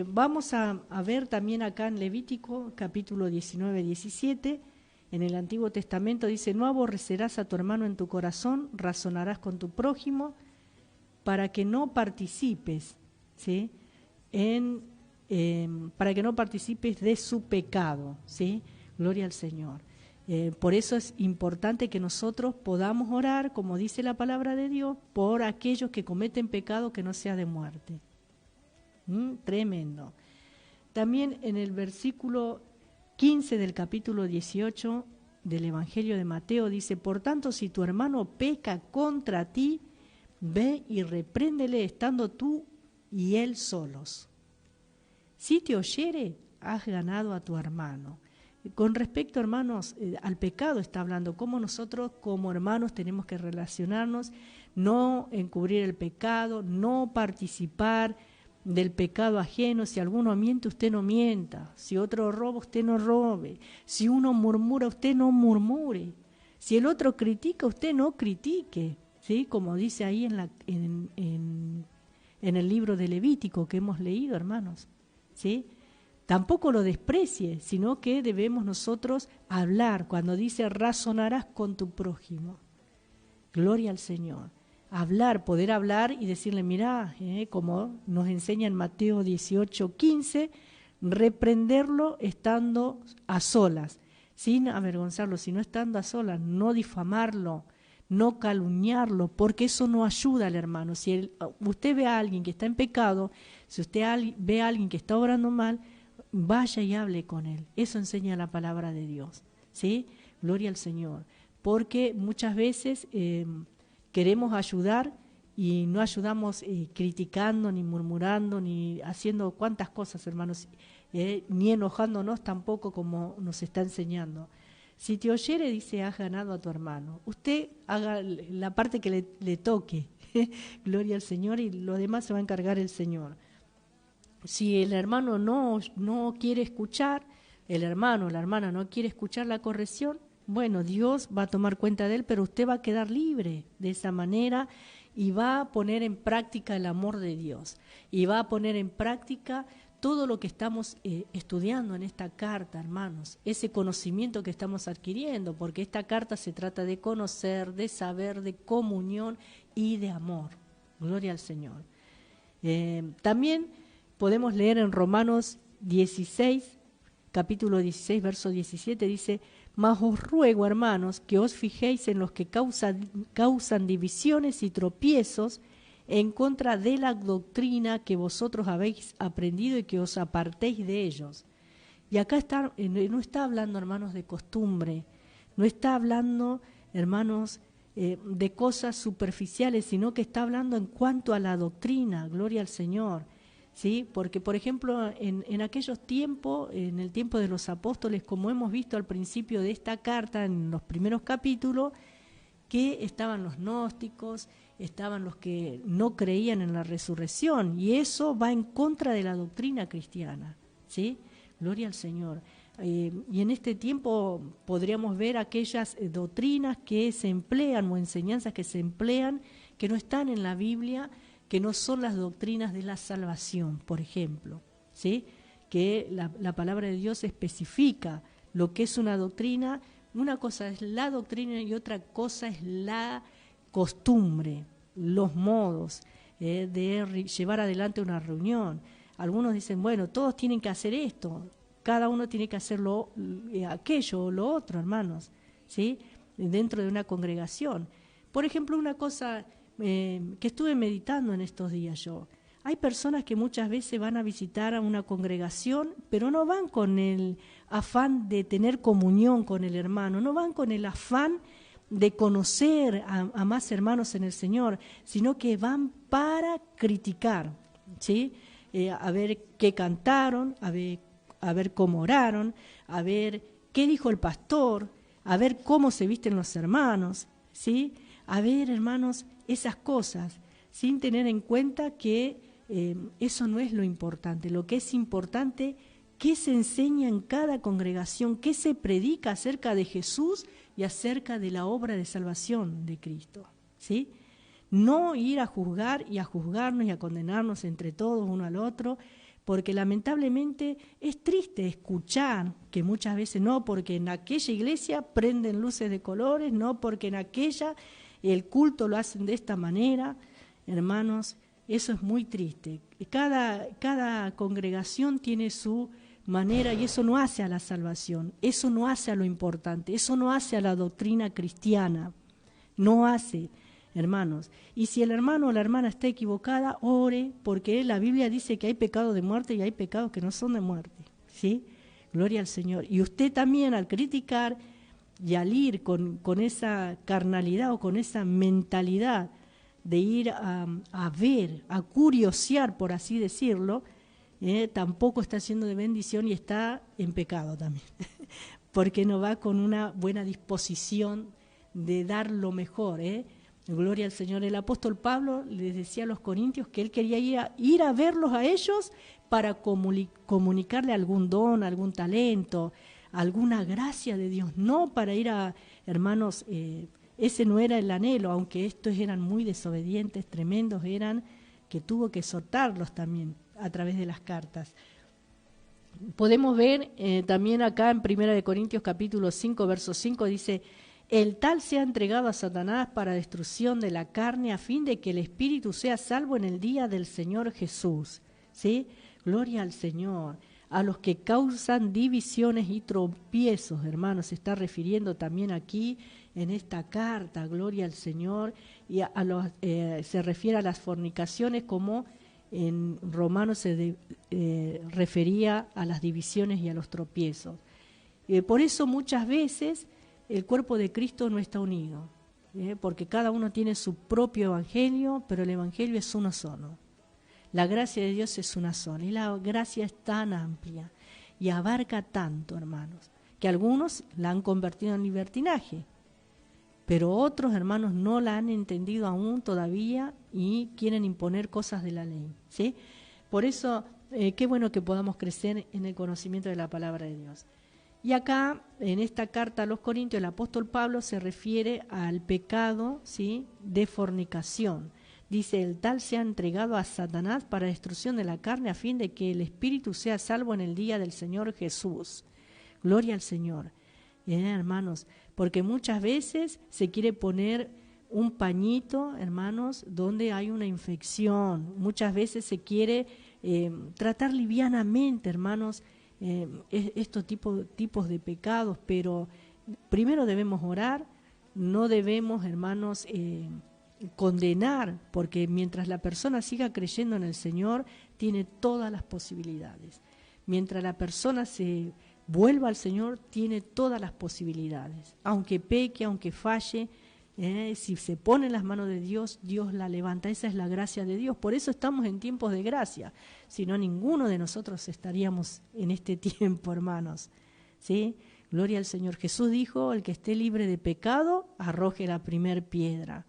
Vamos a ver también acá en Levítico capítulo 19-17, en el Antiguo Testamento dice, no aborrecerás a tu hermano en tu corazón, razonarás con tu prójimo, para que no participes, ¿sí? Para que no participes de su pecado, ¿sí? Gloria al Señor. Por eso es importante que nosotros podamos orar, como dice la palabra de Dios, por aquellos que cometen pecado que no sea de muerte. Tremendo. También en el versículo 15 del capítulo 18 del Evangelio de Mateo dice, por tanto, si tu hermano peca contra ti, ve y repréndele estando tú y él solos. Si te oyere, has ganado a tu hermano. Con respecto, hermanos, al pecado está hablando, cómo nosotros como hermanos tenemos que relacionarnos, no encubrir el pecado, no participar del pecado ajeno. Si alguno miente, usted no mienta. Si otro roba, usted no robe. Si uno murmura, usted no murmure. Si el otro critica, usted no critique. ¿Sí? Como dice ahí en el libro de Levítico que hemos leído, hermanos. ¿Sí? Tampoco lo desprecie, sino que debemos nosotros hablar. Cuando dice razonarás con tu prójimo. Gloria al Señor. Hablar, poder hablar y decirle, mirá, como nos enseña en Mateo 18:15, reprenderlo estando a solas, sin avergonzarlo, sino estando a solas, no difamarlo, no calumniarlo, porque eso no ayuda al hermano. Si usted ve a alguien que está en pecado, si usted ve a alguien que está obrando mal, vaya y hable con él. Eso enseña la palabra de Dios, ¿sí? Gloria al Señor. Porque muchas veces queremos ayudar y no ayudamos criticando, ni murmurando, ni haciendo cuantas cosas, hermanos, ni enojándonos tampoco como nos está enseñando. Si te oyere, dice, has ganado a tu hermano. Usted haga la parte que le toque, gloria al Señor, y lo demás se va a encargar el Señor. Si el hermano no quiere escuchar, el hermano o la hermana no quiere escuchar la corrección, bueno, Dios va a tomar cuenta de él, pero usted va a quedar libre de esa manera y va a poner en práctica el amor de Dios. Y va a poner en práctica todo lo que estamos estudiando en esta carta, hermanos, ese conocimiento que estamos adquiriendo, porque esta carta se trata de conocer, de saber, de comunión y de amor. Gloria al Señor. También podemos leer en Romanos 16, capítulo 16, verso 17, dice, mas os ruego, hermanos, que os fijéis en los que causan divisiones y tropiezos en contra de la doctrina que vosotros habéis aprendido y que os apartéis de ellos. Y acá no está hablando, hermanos, de costumbre, no está hablando, hermanos, de cosas superficiales, sino que está hablando en cuanto a la doctrina, gloria al Señor. ¿Sí? Porque, por ejemplo, en aquellos tiempos, en el tiempo de los apóstoles, como hemos visto al principio de esta carta, en los primeros capítulos, que estaban los gnósticos, estaban los que no creían en la resurrección, y eso va en contra de la doctrina cristiana, ¿sí? Gloria al Señor. Y en este tiempo podríamos ver aquellas doctrinas que se emplean o enseñanzas que se emplean que no están en la Biblia, que no son las doctrinas de la salvación, por ejemplo, ¿sí? Que la palabra de Dios especifica lo que es una doctrina. Una cosa es la doctrina y otra cosa es la costumbre, los modos de llevar adelante una reunión. algunos dicen, bueno, todos tienen que hacer esto, cada uno tiene que hacer aquello o lo otro, hermanos, ¿sí? Dentro de una congregación. Por ejemplo, una cosa que estuve meditando en estos días yo, hay personas que muchas veces van a visitar a una congregación, pero no van con el afán de tener comunión con el hermano, no van con el afán de conocer a más hermanos en el Señor, sino que van para criticar, ¿sí? A ver qué cantaron, a ver cómo oraron, a ver qué dijo el pastor, a ver cómo se visten los hermanos, ¿sí? A ver, hermanos, esas cosas, sin tener en cuenta que eso no es lo importante. Lo que es importante, qué se enseña en cada congregación, qué se predica acerca de Jesús y acerca de la obra de salvación de Cristo, ¿sí? No ir a juzgar y a juzgarnos y a condenarnos entre todos uno al otro, porque lamentablemente es triste escuchar que muchas veces no, porque en aquella iglesia prenden luces de colores, no, porque en aquella el culto lo hacen de esta manera. Hermanos, eso es muy triste. Cada congregación tiene su manera y eso no hace a la salvación, eso no hace a lo importante, eso no hace a la doctrina cristiana, no hace, hermanos. Y si el hermano o la hermana está equivocada, ore, porque la Biblia dice que hay pecados de muerte y hay pecados que no son de muerte, ¿sí? Gloria al Señor. Y usted también, al criticar y al ir con esa carnalidad o con esa mentalidad de ir a ver, a curiosear, por así decirlo, tampoco está siendo de bendición y está en pecado también, porque no va con una buena disposición de dar lo mejor, Gloria al Señor. El apóstol Pablo les decía a los corintios que él quería ir a verlos a ellos para comunicarle algún don, algún talento, alguna gracia de Dios, no para ir a, hermanos, ese no era el anhelo, aunque estos eran muy desobedientes, tremendos eran, que tuvo que exhortarlos también a través de las cartas. Podemos ver también acá en 1 Corintios capítulo 5, verso 5, dice, el tal se ha entregado a Satanás para destrucción de la carne a fin de que el espíritu sea salvo en el día del Señor Jesús. ¿Sí? Gloria al Señor. A los que causan divisiones y tropiezos, hermanos, se está refiriendo también aquí en esta carta, gloria al Señor, y se refiere a las fornicaciones como en Romanos se refería a las divisiones y a los tropiezos. Por eso muchas veces el cuerpo de Cristo no está unido, porque cada uno tiene su propio evangelio, pero el evangelio es uno solo. La gracia de Dios es una sola y la gracia es tan amplia y abarca tanto, hermanos, que algunos la han convertido en libertinaje, pero otros, hermanos, no la han entendido aún todavía y quieren imponer cosas de la ley, ¿sí? Por eso, qué bueno que podamos crecer en el conocimiento de la palabra de Dios. Y acá, en esta carta a los Corintios, el apóstol Pablo se refiere al pecado, ¿sí?, de fornicación. Dice, el tal se ha entregado a Satanás para destrucción de la carne a fin de que el espíritu sea salvo en el día del Señor Jesús. Gloria al Señor. Hermanos, porque muchas veces se quiere poner un pañito, hermanos, donde hay una infección. Muchas veces se quiere tratar livianamente, hermanos, estos tipos de pecados, pero primero debemos orar, no debemos, hermanos, condenar, porque mientras la persona siga creyendo en el Señor, tiene todas las posibilidades. Mientras la persona se vuelva al Señor, tiene todas las posibilidades. Aunque peque, aunque falle, si se pone en las manos de Dios, Dios la levanta. Esa es la gracia de Dios. Por eso estamos en tiempos de gracia. Si no, ninguno de nosotros estaríamos en este tiempo, hermanos. ¿Sí? Gloria al Señor. Jesús dijo, el que esté libre de pecado, arroje la primer piedra.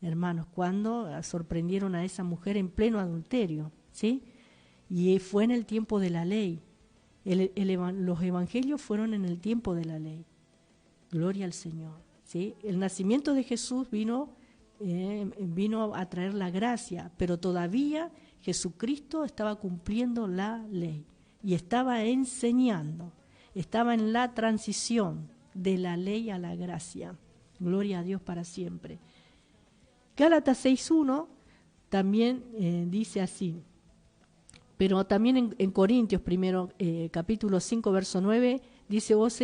Hermanos, cuando sorprendieron a esa mujer en pleno adulterio, ¿sí? Y fue en el tiempo de la ley. Los evangelios fueron en el tiempo de la ley. Gloria al Señor, ¿sí? El nacimiento de Jesús vino a traer la gracia, pero todavía Jesucristo estaba cumpliendo la ley y estaba enseñando, estaba en la transición de la ley a la gracia. Gloria a Dios para siempre. Gálatas 6:1 también dice así, Pero también en Corintios, primero, capítulo 5, verso 9, dice, os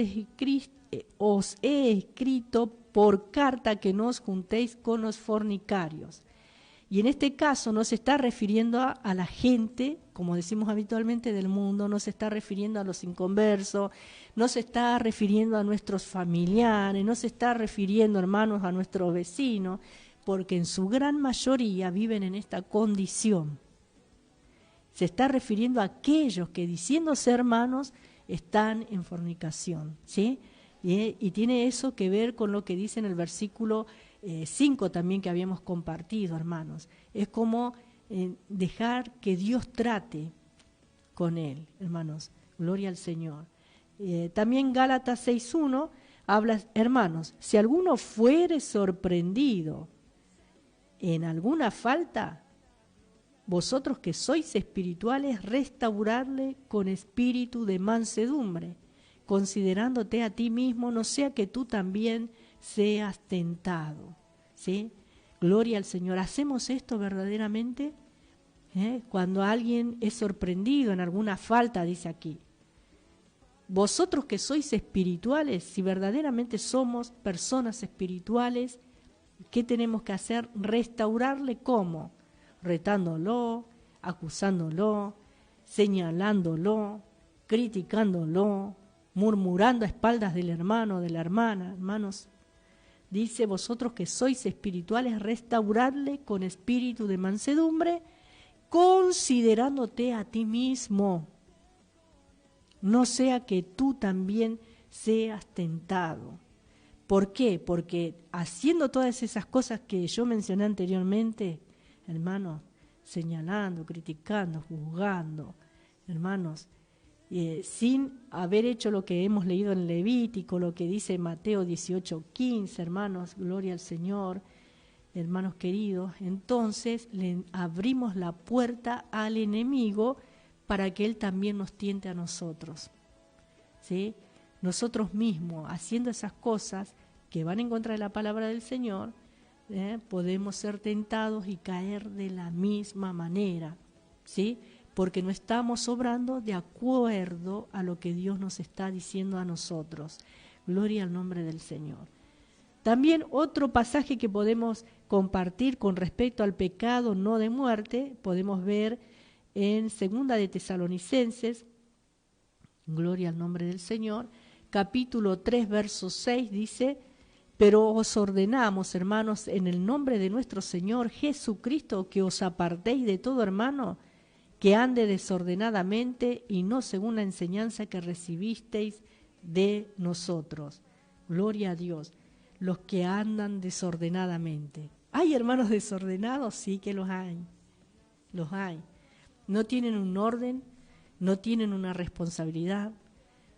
he escrito por carta que no os juntéis con los fornicarios. Y en este caso no se está refiriendo a la gente, como decimos habitualmente, del mundo, no se está refiriendo a los inconversos, no se está refiriendo a nuestros familiares, no se está refiriendo, hermanos, a nuestros vecinos, porque en su gran mayoría viven en esta condición. Se está refiriendo a aquellos que, diciéndose hermanos, están en fornicación, ¿sí? Y tiene eso que ver con lo que dice en el versículo 5 también que habíamos compartido, hermanos. Es como dejar que Dios trate con él, hermanos. Gloria al Señor. También Gálatas 6.1 habla, hermanos, si alguno fuere sorprendido en alguna falta, vosotros que sois espirituales, restaurarle con espíritu de mansedumbre, considerándote a ti mismo, no sea que tú también seas tentado, ¿sí? Gloria al Señor. ¿Hacemos esto verdaderamente? Cuando alguien es sorprendido en alguna falta, dice aquí, vosotros que sois espirituales, si verdaderamente somos personas espirituales, ¿qué tenemos que hacer? Restaurarle, ¿cómo? Retándolo, acusándolo, señalándolo, criticándolo, murmurando a espaldas del hermano o de la hermana. Hermanos, dice, vosotros que sois espirituales, restaurarle con espíritu de mansedumbre, considerándote a ti mismo, no sea que tú también seas tentado. ¿Por qué? Porque haciendo todas esas cosas que yo mencioné anteriormente, hermanos, señalando, criticando, juzgando, hermanos, sin haber hecho lo que hemos leído en Levítico, lo que dice Mateo 18:15, hermanos, gloria al Señor, hermanos queridos, entonces le abrimos la puerta al enemigo para que él también nos tiente a nosotros, ¿sí? Nosotros mismos, haciendo esas cosas que van en contra de la palabra del Señor, podemos ser tentados y caer de la misma manera, ¿sí? Porque no estamos obrando de acuerdo a lo que Dios nos está diciendo a nosotros. Gloria al nombre del Señor. También otro pasaje que podemos compartir con respecto al pecado no de muerte, podemos ver en 2 de Tesalonicenses, gloria al nombre del Señor, capítulo 3, verso 6, dice, pero os ordenamos, hermanos, en el nombre de nuestro Señor Jesucristo, que os apartéis de todo hermano que ande desordenadamente y no según la enseñanza que recibisteis de nosotros. Gloria a Dios. Los que andan desordenadamente. ¿Hay hermanos desordenados? Sí que los hay. Los hay. No tienen un orden, no tienen una responsabilidad,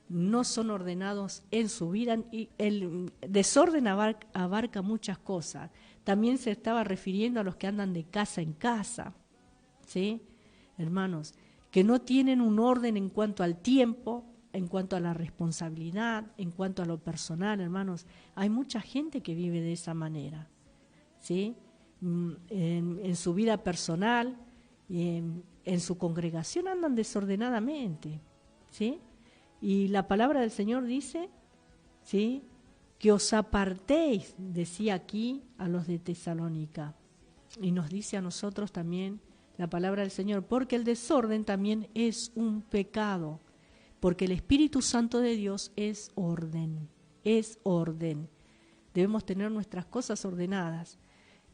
no son ordenados en su vida. Y el desorden abarca muchas cosas. También se estaba refiriendo a los que andan de casa en casa, ¿sí? Hermanos, que no tienen un orden en cuanto al tiempo, en cuanto a la responsabilidad, en cuanto a lo personal, hermanos. Hay mucha gente que vive de esa manera, ¿sí? En su vida personal, en su congregación andan desordenadamente, ¿sí? Y la palabra del Señor dice, ¿sí?, que os apartéis, decía aquí a los de Tesalónica, y nos dice a nosotros también la palabra del Señor, porque el desorden también es un pecado, porque el Espíritu Santo de Dios es orden, es orden. Debemos tener nuestras cosas ordenadas.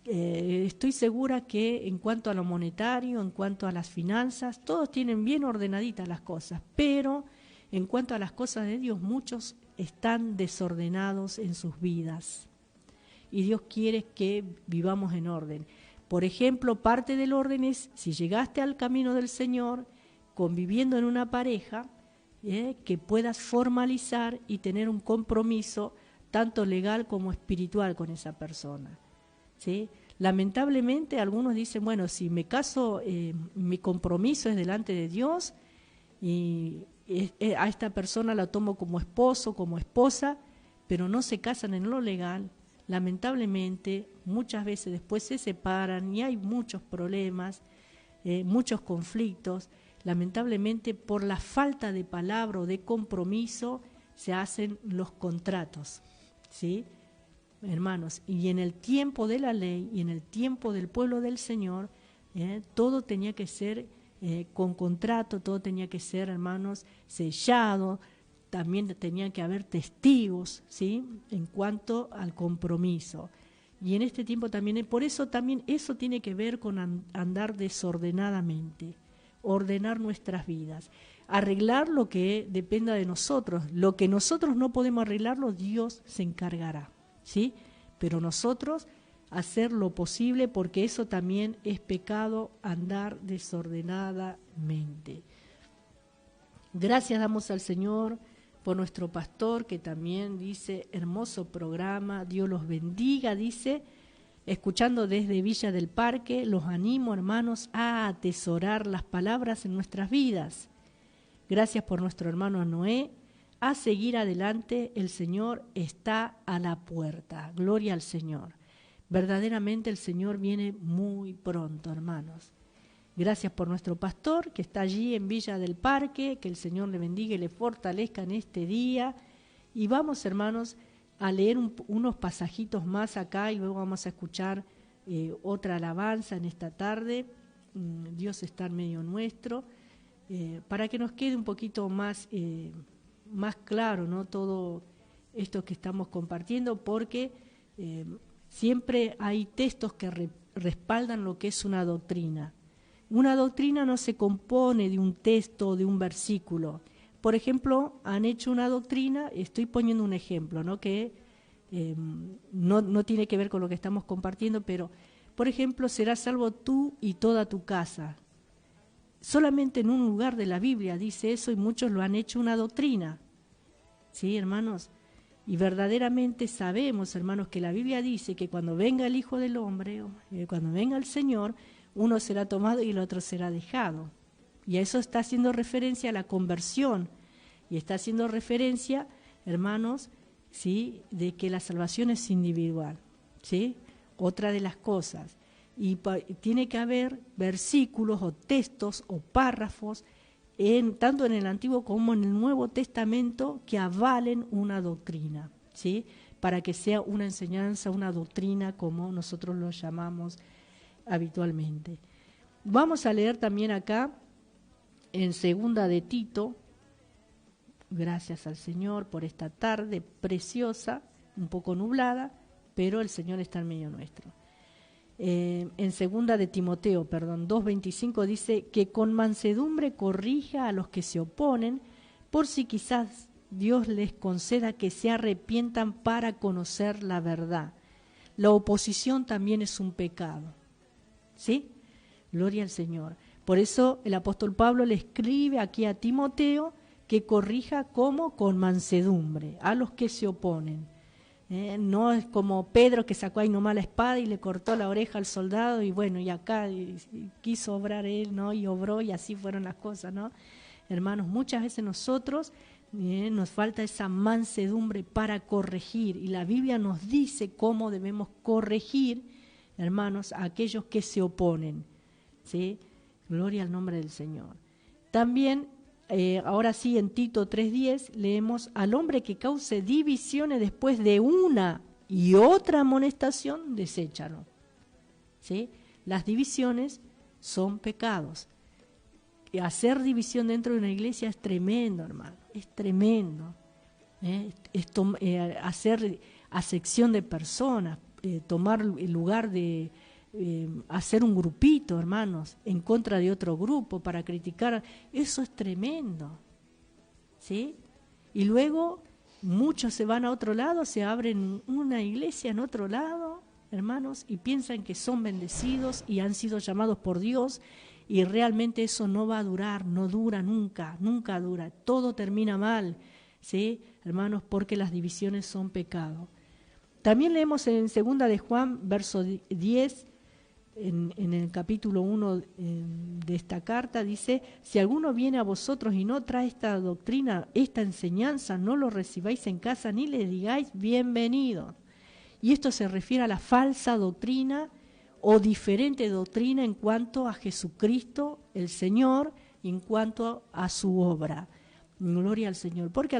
Estoy segura que en cuanto a lo monetario, en cuanto a las finanzas, todos tienen bien ordenaditas las cosas, pero en cuanto a las cosas de Dios, muchos están desordenados en sus vidas. Y Dios quiere que vivamos en orden. Por ejemplo, parte del orden es, si llegaste al camino del Señor, conviviendo en una pareja, que puedas formalizar y tener un compromiso tanto legal como espiritual con esa persona, ¿sí? Lamentablemente algunos dicen, bueno, si me caso, mi compromiso es delante de Dios y a esta persona la tomo como esposo, como esposa, pero no se casan en lo legal. Lamentablemente, muchas veces después se separan y hay muchos problemas, muchos conflictos. lamentablemente por la falta de palabra o de compromiso se hacen los contratos, ¿sí? Hermanos, y en el tiempo de la ley y en el tiempo del pueblo del Señor, todo tenía que ser con contrato, todo tenía que ser, hermanos, sellado, también tenía que haber testigos, ¿sí? En cuanto al compromiso. Y en este tiempo también, por eso también eso tiene que ver con andar desordenadamente, ordenar nuestras vidas, arreglar lo que dependa de nosotros. Lo que nosotros no podemos arreglarlo, Dios se encargará, ¿sí? Pero nosotros hacer lo posible, porque eso también es pecado, andar desordenadamente. Gracias damos al Señor por nuestro pastor, que también dice, hermoso programa, Dios los bendiga, dice, escuchando desde Villa del Parque, los animo, hermanos, a atesorar las palabras en nuestras vidas. Gracias por nuestro hermano Noé, a seguir adelante, el Señor está a la puerta, gloria al Señor. Verdaderamente el Señor viene muy pronto, hermanos. Gracias por nuestro pastor que está allí en Villa del Parque, que el Señor le bendiga y le fortalezca en este día. Y vamos, hermanos, a leer unos pasajitos más acá y luego vamos a escuchar otra alabanza en esta tarde. Dios está en medio nuestro, para que nos quede un poquito más claro, ¿no? Todo esto que estamos compartiendo, porque siempre hay textos que respaldan lo que es una doctrina. Una doctrina no se compone de un texto o de un versículo. Por ejemplo, han hecho una doctrina, estoy poniendo un ejemplo, ¿no? Que no tiene que ver con lo que estamos compartiendo, pero, por ejemplo, serás salvo tú y toda tu casa. Solamente en un lugar de la Biblia dice eso y muchos lo han hecho una doctrina. ¿Sí, hermanos? Y verdaderamente sabemos, hermanos, que la Biblia dice que cuando venga el Hijo del Hombre, cuando venga el Señor, uno será tomado y el otro será dejado. Y a eso está haciendo referencia a la conversión. Y está haciendo referencia, hermanos, ¿sí?, de que la salvación es individual, ¿sí? Otra de las cosas. Y tiene que haber versículos o textos o párrafos, tanto en el Antiguo como en el Nuevo Testamento, que avalen una doctrina, ¿sí?, para que sea una enseñanza, una doctrina, como nosotros lo llamamos habitualmente. Vamos a leer también acá en Segunda de Tito. Gracias al Señor por esta tarde preciosa, un poco nublada, pero el Señor está en medio nuestro. En Segunda de Timoteo, 2:25 dice que con mansedumbre corrija a los que se oponen, por si quizás Dios les conceda que se arrepientan para conocer la verdad. La oposición también es un pecado, ¿sí? Gloria al Señor. Por eso el apóstol Pablo le escribe aquí a Timoteo que corrija como con mansedumbre a los que se oponen. No es como Pedro, que sacó ahí nomás la espada y le cortó la oreja al soldado y bueno, y acá quiso obrar él, ¿no? Y obró y así fueron las cosas, ¿no? Hermanos, muchas veces nosotros nos falta esa mansedumbre para corregir, y la Biblia nos dice cómo debemos corregir, hermanos, a aquellos que se oponen, ¿sí? Gloria al nombre del Señor. También, ahora sí, en Tito 3:10 leemos: al hombre que cause divisiones después de una y otra amonestación, deséchalo, ¿sí? Las divisiones son pecados. Hacer división dentro de una iglesia es tremendo, hermano, es tremendo. Hacer acepción de personas, tomar el lugar de hacer un grupito, hermanos, en contra de otro grupo para criticar, eso es tremendo, ¿sí? Y luego muchos se van a otro lado, se abren una iglesia en otro lado, hermanos, y piensan que son bendecidos y han sido llamados por Dios, y realmente eso no va a durar, no dura nunca, nunca dura, todo termina mal, ¿sí, hermanos? Porque las divisiones son pecado. También leemos en 2 de Juan, verso 10, en el capítulo 1 de esta carta, dice: si alguno viene a vosotros y no trae esta doctrina, esta enseñanza, no lo recibáis en casa ni le digáis bienvenido. Y esto se refiere a la falsa doctrina o diferente doctrina en cuanto a Jesucristo, el Señor, en cuanto a su obra. Gloria al Señor. Porque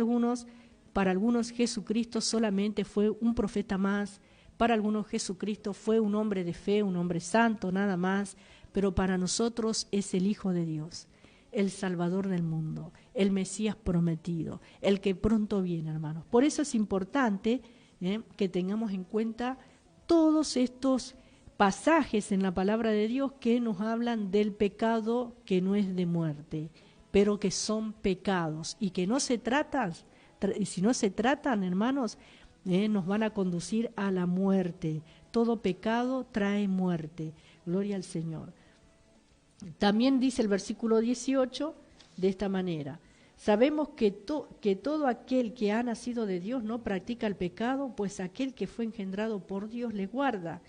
para algunos Jesucristo solamente fue un profeta más, para algunos Jesucristo fue un hombre de fe, un hombre santo, nada más, pero para nosotros es el Hijo de Dios, el Salvador del mundo, el Mesías prometido, el que pronto viene, hermanos. Por eso es importante que tengamos en cuenta todos estos pasajes en la palabra de Dios que nos hablan del pecado que no es de muerte, pero que son pecados y que no se tratan, y si no se tratan, hermanos, nos van a conducir a la muerte. Todo pecado trae muerte. Gloria al Señor. También dice el versículo 18 de esta manera: sabemos que todo aquel que ha nacido de Dios no practica el pecado, pues aquel que fue engendrado por Dios le guarda,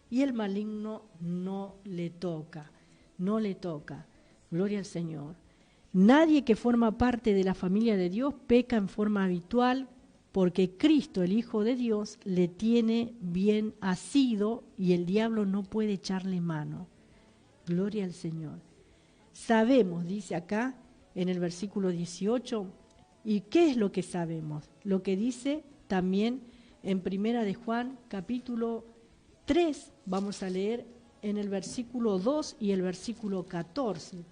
y el maligno no le toca. No le toca. Gloria al Señor. Nadie que forma parte de la familia de Dios peca en forma habitual, porque Cristo, el Hijo de Dios, le tiene bien asido y el diablo no puede echarle mano. Gloria al Señor. Sabemos, dice acá en el versículo 18, ¿y qué es lo que sabemos? Lo que dice también en Primera de Juan, capítulo 3, vamos a leer en el versículo 2 y el versículo 14.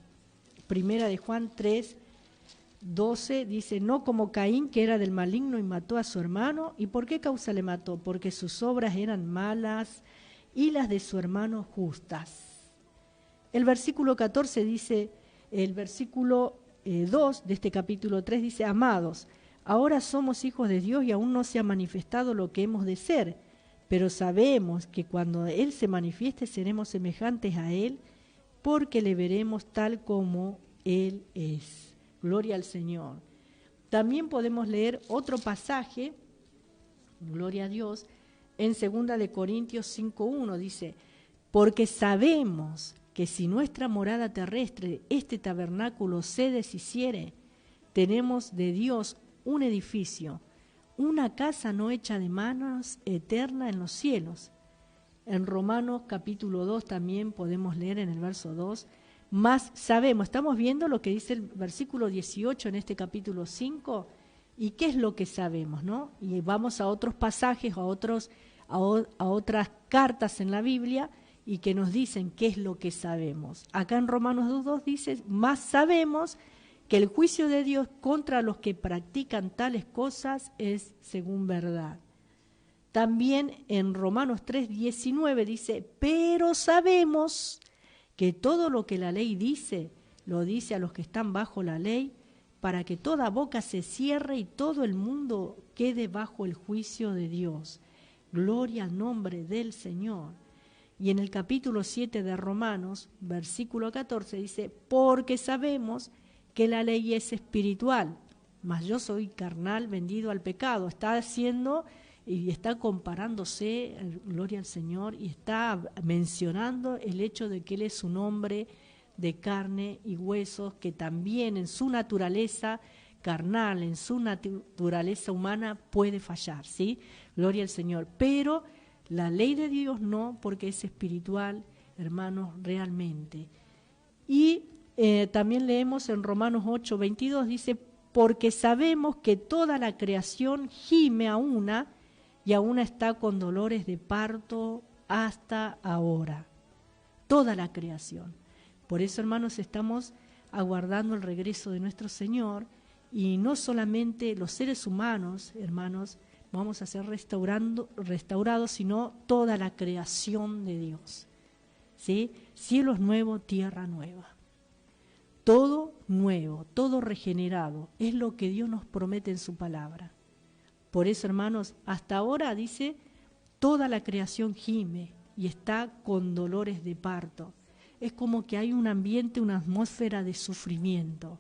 Primera de Juan 3, 12 dice: no como Caín, que era del maligno y mató a su hermano. ¿Y por qué causa le mató? Porque sus obras eran malas y las de su hermano justas. El versículo 14 dice, el versículo 2 de este capítulo 3 dice: amados, ahora somos hijos de Dios y aún no se ha manifestado lo que hemos de ser, pero sabemos que cuando Él se manifieste seremos semejantes a Él, porque le veremos tal como Él es. Gloria al Señor. También podemos leer otro pasaje, gloria a Dios, en 2 de Corintios 5:1 dice: porque sabemos que si nuestra morada terrestre, este tabernáculo, se deshiciere, tenemos de Dios un edificio, una casa no hecha de manos, eterna en los cielos. En Romanos capítulo 2 también podemos leer en el verso 2: más sabemos, estamos viendo lo que dice el versículo 18 en este capítulo 5, y qué es lo que sabemos, ¿no? Y vamos a otros pasajes, a otras cartas en la Biblia, y que nos dicen qué es lo que sabemos. Acá en Romanos 2:2 dice: más sabemos que el juicio de Dios contra los que practican tales cosas es según verdad. También en Romanos 3:19 dice: pero sabemos que todo lo que la ley dice, lo dice a los que están bajo la ley, para que toda boca se cierre y todo el mundo quede bajo el juicio de Dios. Gloria al nombre del Señor. Y en el capítulo 7 de Romanos, versículo 14, dice: porque sabemos que la ley es espiritual, mas yo soy carnal, vendido al pecado. Está haciendo y está comparándose, gloria al Señor, y está mencionando el hecho de que Él es un hombre de carne y huesos, que también en su naturaleza carnal, en su naturaleza humana puede fallar, ¿sí? Gloria al Señor. Pero la ley de Dios no, porque es espiritual, hermanos, realmente. Y también leemos en Romanos 8:22, dice: porque sabemos que toda la creación gime a una, y aún está con dolores de parto hasta ahora. Toda la creación. Por eso, hermanos, estamos aguardando el regreso de nuestro Señor, y no solamente los seres humanos, hermanos, vamos a ser restaurados, sino toda la creación de Dios. ¿Sí? Cielos nuevos, tierra nueva. Todo nuevo, todo regenerado, es lo que Dios nos promete en su palabra. Por eso, hermanos, hasta ahora dice: toda la creación gime y está con dolores de parto. Es como que hay un ambiente, una atmósfera de sufrimiento.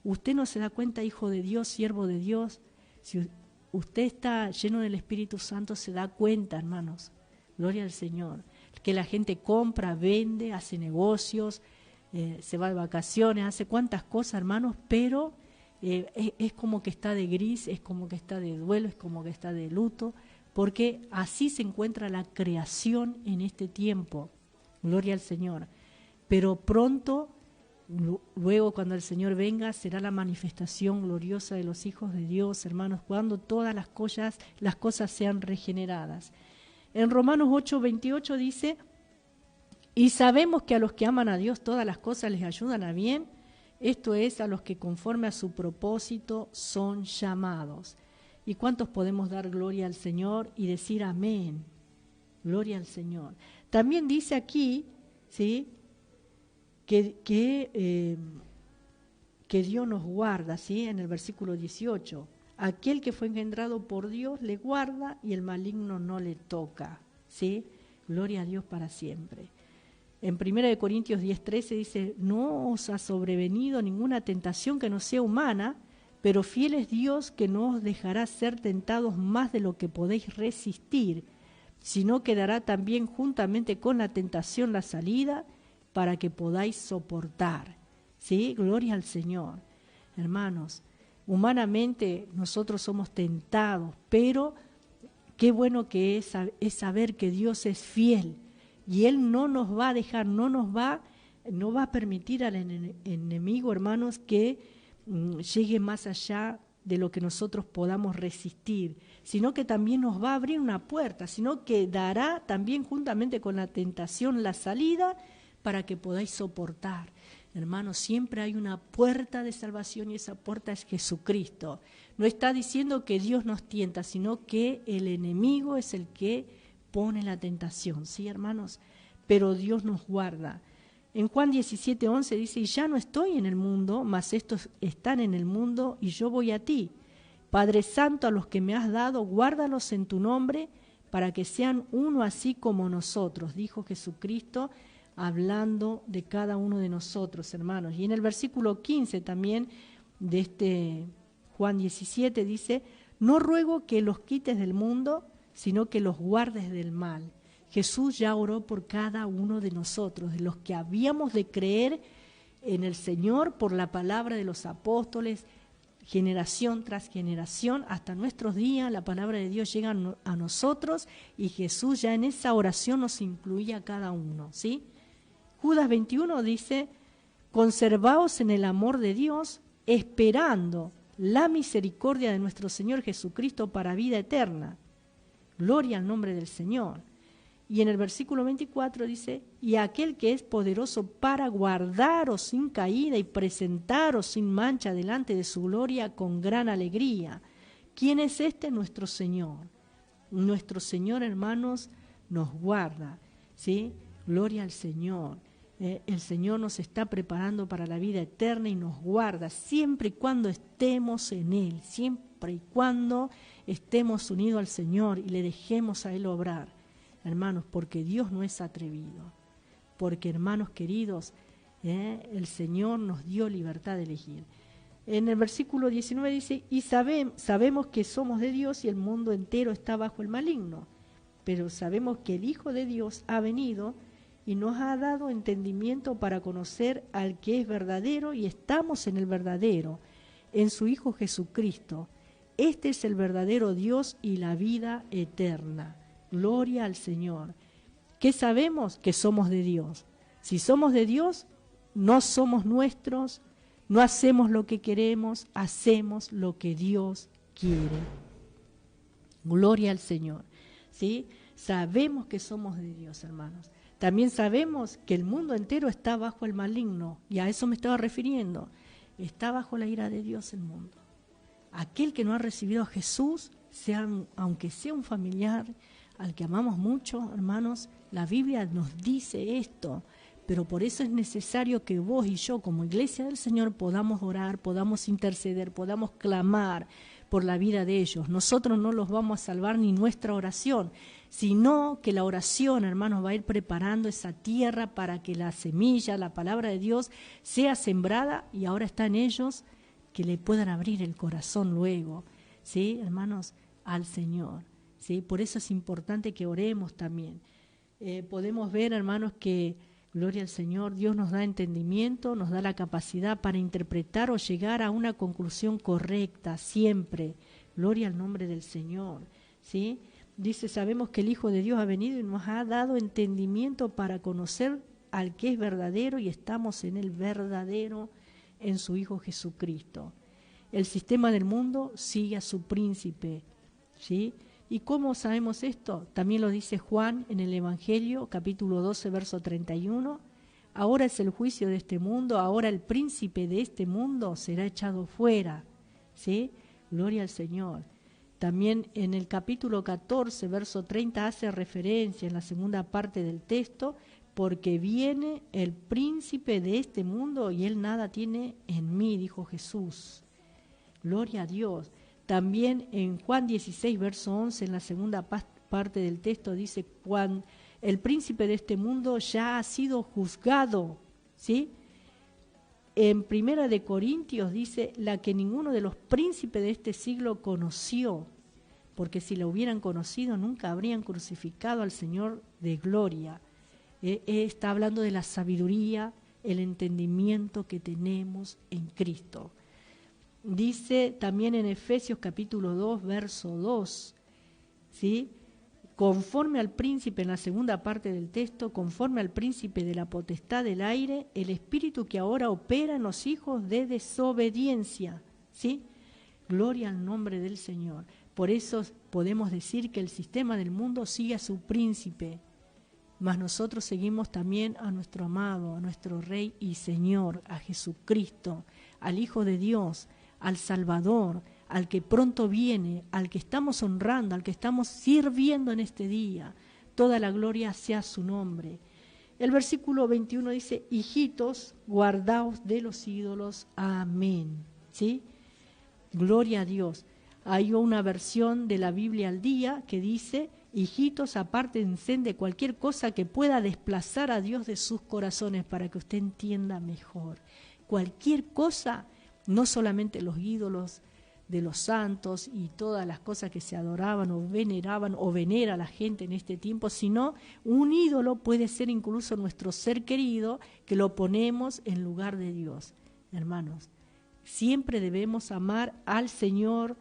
Usted no se da cuenta, hijo de Dios, siervo de Dios. Si usted está lleno del Espíritu Santo, se da cuenta, hermanos. Gloria al Señor. Que la gente compra, vende, hace negocios, se va de vacaciones, hace cuantas cosas, hermanos, pero es como que está de gris, es como que está de duelo, es como que está de luto, porque así se encuentra la creación en este tiempo. Gloria al Señor. Pero pronto Luego, cuando el Señor venga, será la manifestación gloriosa de los hijos de Dios, hermanos, cuando todas las cosas sean regeneradas. En Romanos 8:28 dice: y sabemos que a los que aman a Dios todas las cosas les ayudan a bien, esto es, a los que conforme a su propósito son llamados. ¿Y cuántos podemos dar gloria al Señor y decir amén? Gloria al Señor. También dice aquí, ¿sí?, que Dios nos guarda, ¿sí? En el versículo 18. Aquel que fue engendrado por Dios le guarda y el maligno no le toca, ¿sí? Gloria a Dios para siempre. En 1 Corintios 10:13 dice: no os ha sobrevenido ninguna tentación que no sea humana, pero fiel es Dios, que no os dejará ser tentados más de lo que podéis resistir, sino que dará también juntamente con la tentación la salida para que podáis soportar. ¿Sí? Gloria al Señor. Hermanos, humanamente nosotros somos tentados, pero qué bueno que es saber que Dios es fiel y Él no nos va a dejar, no va a permitir al enemigo, hermanos, que llegue más allá de lo que nosotros podamos resistir, sino que también nos va a abrir una puerta, sino que dará también juntamente con la tentación la salida para que podáis soportar. Hermanos, siempre hay una puerta de salvación y esa puerta es Jesucristo. No está diciendo que Dios nos tienta, sino que el enemigo es el que pone la tentación, ¿sí, hermanos? Pero Dios nos guarda. En Juan 17:11 dice: y ya no estoy en el mundo, mas estos están en el mundo y yo voy a ti. Padre Santo, a los que me has dado, guárdalos en tu nombre, para que sean uno así como nosotros, dijo Jesucristo, hablando de cada uno de nosotros, hermanos. Y en el versículo 15 también de este Juan 17 dice: no ruego que los quites del mundo, sino que los guardes del mal. Jesús ya oró por cada uno de nosotros, de los que habíamos de creer en el Señor por la palabra de los apóstoles, generación tras generación, hasta nuestros días la palabra de Dios llega a nosotros y Jesús ya en esa oración nos incluía a cada uno, ¿sí? Judas 21 dice: conservaos en el amor de Dios, esperando la misericordia de nuestro Señor Jesucristo para vida eterna. Gloria al nombre del Señor. Y en el versículo 24 dice: y aquel que es poderoso para guardaros sin caída y presentaros sin mancha delante de su gloria con gran alegría. ¿Quién es este? Nuestro Señor. Nuestro Señor, hermanos, nos guarda, ¿sí? Gloria al Señor. El Señor nos está preparando para la vida eterna y nos guarda siempre y cuando estemos en Él, siempre y cuando estemos unidos al Señor y le dejemos a Él obrar, hermanos, porque Dios no es atrevido, porque, hermanos queridos, el Señor nos dio libertad de elegir. En el versículo 19 dice: y sabemos que somos de Dios y el mundo entero está bajo el maligno, pero sabemos que el Hijo de Dios ha venido y nos ha dado entendimiento para conocer al que es verdadero, y estamos en el verdadero, en su Hijo Jesucristo. Este es el verdadero Dios y la vida eterna. Gloria al Señor. ¿Qué sabemos? Que somos de Dios. Si somos de Dios, no somos nuestros, no hacemos lo que queremos, hacemos lo que Dios quiere. Gloria al Señor. ¿Sí? Sabemos que somos de Dios, hermanos. También sabemos que el mundo entero está bajo el maligno, y a eso me estaba refiriendo. Está bajo la ira de Dios el mundo. Aquel que no ha recibido a Jesús, aunque sea un familiar al que amamos mucho, hermanos, la Biblia nos dice esto, pero por eso es necesario que vos y yo, como iglesia del Señor, podamos orar, podamos interceder, podamos clamar por la vida de ellos. Nosotros no los vamos a salvar ni nuestra oración, sino que la oración, hermanos, va a ir preparando esa tierra para que la semilla, la palabra de Dios, sea sembrada, y ahora está en ellos que le puedan abrir el corazón luego, ¿sí, hermanos? Al Señor, ¿sí? Por eso es importante que oremos también. Podemos ver, hermanos, que, gloria al Señor, Dios nos da entendimiento, nos da la capacidad para interpretar o llegar a una conclusión correcta siempre. Gloria al nombre del Señor, ¿sí? Dice: sabemos que el Hijo de Dios ha venido y nos ha dado entendimiento para conocer al que es verdadero y estamos en el verdadero, en su Hijo Jesucristo. El sistema del mundo sigue a su príncipe, ¿sí? ¿Y cómo sabemos esto? También lo dice Juan en el Evangelio, capítulo 12, verso 31. Ahora es el juicio de este mundo, ahora el príncipe de este mundo será echado fuera, ¿sí? Gloria al Señor. También en el capítulo 14, verso 30, hace referencia en la segunda parte del texto, porque viene el príncipe de este mundo y él nada tiene en mí, dijo Jesús. Gloria a Dios. También en Juan 16, verso 11, en la segunda parte del texto dice, cuando el príncipe de este mundo ya ha sido juzgado, ¿sí? En Primera de Corintios dice, la que ninguno de los príncipes de este siglo conoció, porque si la hubieran conocido nunca habrían crucificado al Señor de gloria. Está hablando de la sabiduría, el entendimiento que tenemos en Cristo. Dice también en Efesios capítulo 2, verso 2, ¿sí? Conforme al príncipe, en la segunda parte del texto, conforme al príncipe de la potestad del aire, el espíritu que ahora opera en los hijos de desobediencia, ¿sí? Gloria al nombre del Señor. Por eso podemos decir que el sistema del mundo sigue a su príncipe, mas nosotros seguimos también a nuestro amado, a nuestro Rey y Señor, a Jesucristo, al Hijo de Dios, al Salvador, al que pronto viene, al que estamos honrando, al que estamos sirviendo en este día. Toda la gloria sea su nombre. El versículo 21 dice, hijitos, guardaos de los ídolos. Amén. ¿Sí? Gloria a Dios. Hay una versión de la Biblia al día que dice, hijitos, apártense de cualquier cosa que pueda desplazar a Dios de sus corazones, para que usted entienda mejor. Cualquier cosa, no solamente los ídolos de los santos y todas las cosas que se adoraban o veneraban o venera la gente en este tiempo, sino un ídolo puede ser incluso nuestro ser querido, que lo ponemos en lugar de Dios. Hermanos, siempre debemos amar al Señor.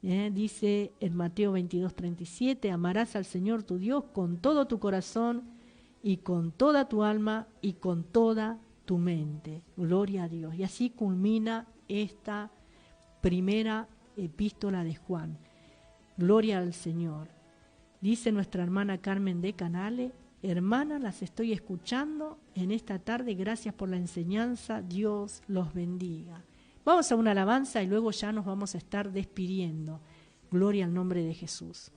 Dice en Mateo 22:37, amarás al Señor tu Dios con todo tu corazón y con toda tu alma y con toda tu mente. Gloria a Dios. Y así culmina esta primera epístola de Juan. Gloria al Señor. Dice nuestra hermana Carmen de Canale, hermana, las estoy escuchando en esta tarde, gracias por la enseñanza, Dios los bendiga. Vamos a una alabanza y luego ya nos vamos a estar despidiendo. Gloria al nombre de Jesús.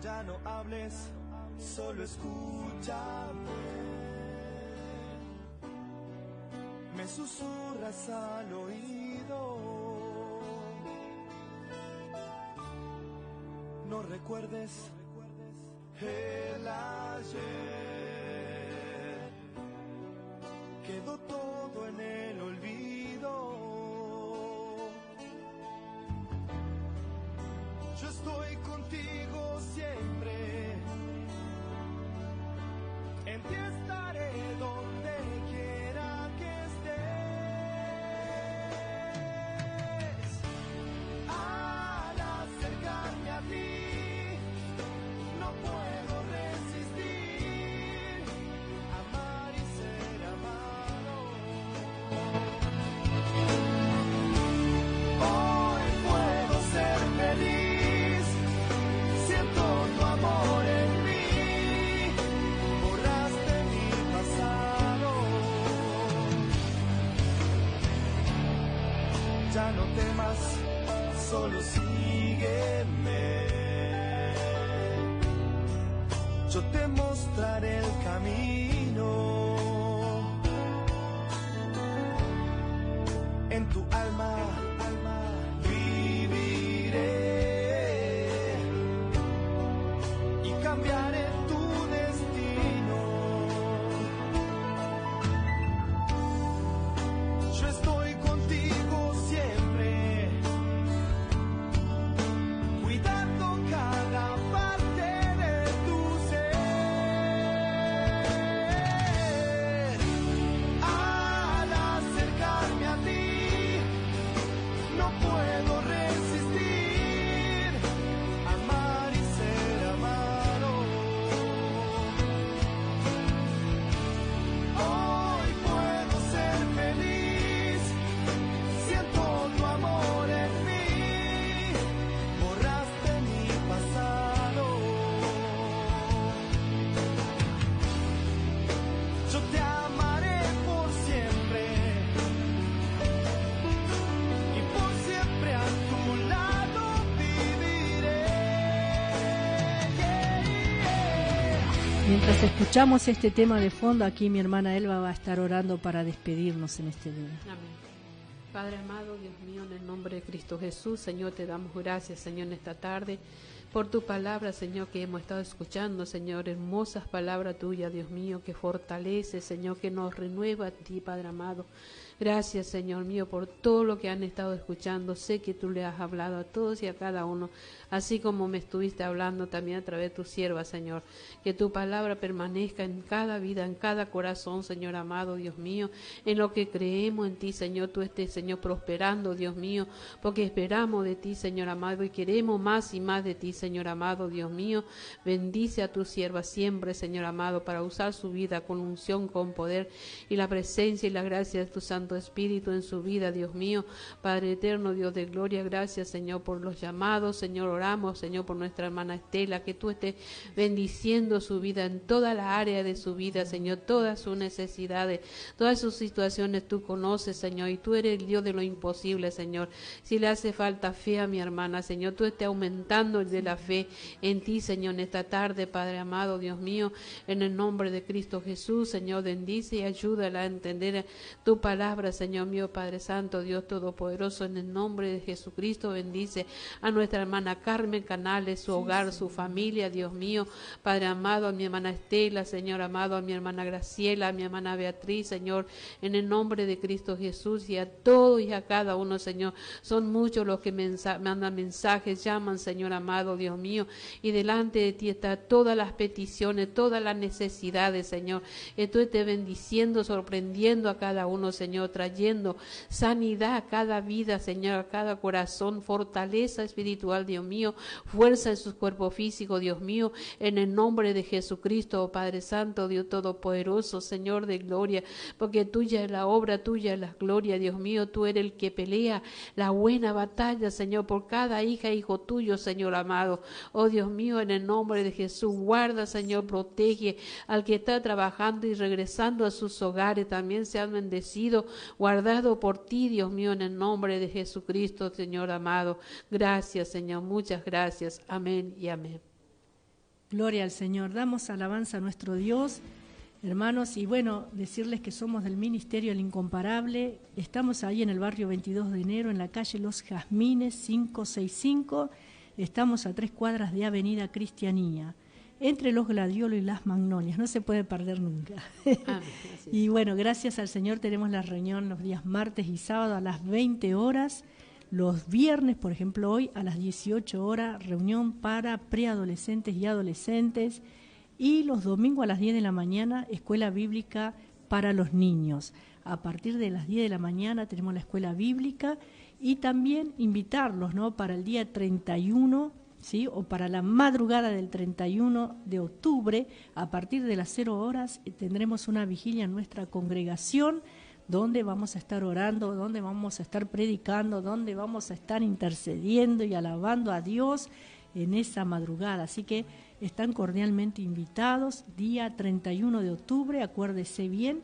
Ya no hables, solo escúchame. Me susurras al oído. No recuerdes el ayer. Quedó todo en el olvido. Yo estoy contigo siempre, en ti estaré donde quiera que estés. Al acercarme a ti, no puedo resistir, amar y ser amado. Hoy puedo ser feliz. Ya no temas, solo sígueme. Yo te mostraré el camino. En tu alma, viviré y cambiaré tu destino. Mientras escuchamos este tema de fondo, aquí mi hermana Elba va a estar orando para despedirnos en este día. Amén. Padre amado, Dios mío, en el nombre de Cristo Jesús, Señor, te damos gracias, Señor, en esta tarde, por tu palabra, Señor, que hemos estado escuchando, Señor, hermosas palabras tuyas, Dios mío, que fortalece, Señor, que nos renueva a ti, Padre amado. Gracias, Señor mío, por todo lo que han estado escuchando. Sé que tú le has hablado a todos y a cada uno, así como me estuviste hablando también a través de tu sierva, Señor. Que tu palabra permanezca en cada vida, en cada corazón, Señor amado, Dios mío. En lo que creemos en ti, Señor, tú estés, Señor, prosperando, Dios mío, porque esperamos de ti, Señor amado, y queremos más y más de ti, Señor amado, Dios mío. Bendice a tu sierva siempre, Señor amado, para usar su vida con unción, con poder y la presencia y la gracia de tu Santo Espíritu en su vida, Dios mío. Padre eterno, Dios de gloria, gracias, Señor, por los llamados, Señor, oramos, Señor, por nuestra hermana Estela, que tú estés bendiciendo su vida en toda la área de su vida, Señor, todas sus necesidades, todas sus situaciones tú conoces, Señor, y tú eres el Dios de lo imposible, Señor. Si le hace falta fe a mi hermana, Señor, tú estés aumentando el de la fe en ti, Señor, en esta tarde, Padre amado, Dios mío, en el nombre de Cristo Jesús, Señor, bendice y ayúdala a entender tu palabra, Señor mío, Padre Santo, Dios Todopoderoso, en el nombre de Jesucristo, bendice a nuestra hermana Carmen Canales, su hogar, su familia, Dios mío, Padre amado, a mi hermana Estela, Señor amado, a mi hermana Graciela, a mi hermana Beatriz, Señor, en el nombre de Cristo Jesús, y a todos y a cada uno, Señor. Son muchos los que mandan mensajes, llaman, Señor amado, Dios mío, y delante de ti están todas las peticiones, todas las necesidades, Señor, que tú estés bendiciendo, sorprendiendo a cada uno, Señor, trayendo sanidad a cada vida, Señor, a cada corazón, fortaleza espiritual, Dios mío, fuerza en su cuerpo físico, Dios mío, en el nombre de Jesucristo, oh Padre Santo, Dios Todopoderoso, Señor de gloria, porque tuya es la obra, tuya es la gloria, Dios mío, tú eres el que pelea la buena batalla, Señor, por cada hija, hijo tuyo, Señor amado, oh Dios mío, en el nombre de Jesús, guarda, Señor, protege al que está trabajando y regresando a sus hogares, también sean bendecidos, guardado por ti, Dios mío, en el nombre de Jesucristo, Señor amado. Gracias, Señor, muchas gracias. Amén y amén. Gloria al Señor. Damos alabanza a nuestro Dios, hermanos, y bueno, decirles que somos del Ministerio El Incomparable. Estamos ahí en el barrio 22 de enero, en la calle Los Jazmines, 565. Estamos a 3 cuadras de Avenida Cristianía, entre los gladiolos y las magnolias, no se puede perder nunca. Y bueno, gracias al Señor tenemos la reunión los días martes y sábado a las 20 horas, los viernes, por ejemplo, hoy a las 18 horas, reunión para preadolescentes y adolescentes, y los domingos a las 10 de la mañana, escuela bíblica para los niños. A partir de las 10 de la mañana tenemos la escuela bíblica, y también invitarlos, ¿no?, para el día 31, ¿sí?, o para la madrugada del 31 de octubre, a partir de las 0 horas, tendremos una vigilia en nuestra congregación, donde vamos a estar orando, donde vamos a estar predicando, donde vamos a estar intercediendo y alabando a Dios en esa madrugada. Así que están cordialmente invitados, día 31 de octubre, acuérdese bien,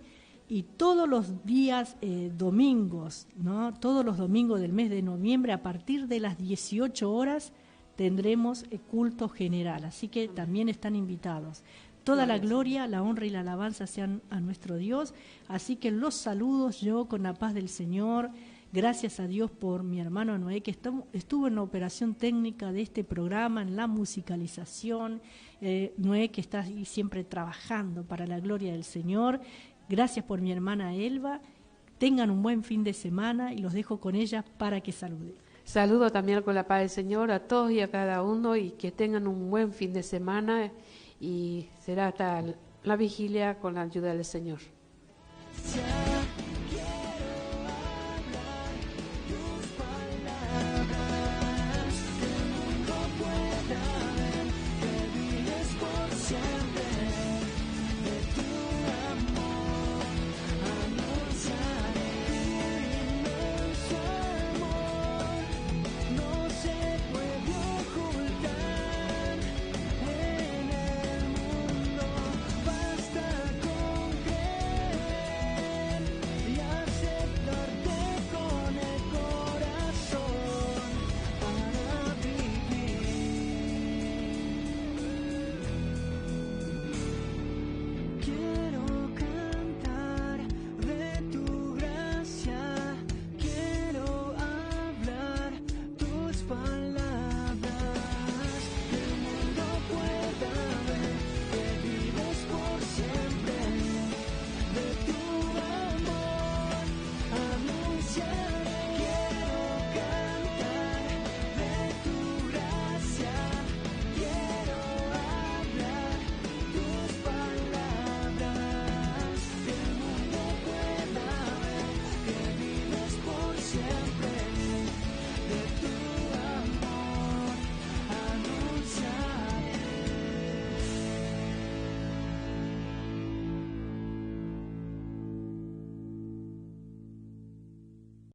y todos los días domingos, ¿no?, todos los domingos del mes de noviembre, a partir de las 18 horas, tendremos culto general, así que también están invitados. Toda la gloria, la honra y la alabanza sean a nuestro Dios, así que los saludos yo con la paz del Señor, gracias a Dios por mi hermano Noé, que estuvo en la operación técnica de este programa, en la musicalización, Noé que está ahí siempre trabajando para la gloria del Señor, gracias por mi hermana Elba, tengan un buen fin de semana y los dejo con ella para que saluden. Saludo también con la paz del Señor a todos y a cada uno y que tengan un buen fin de semana y será hasta la vigilia con la ayuda del Señor.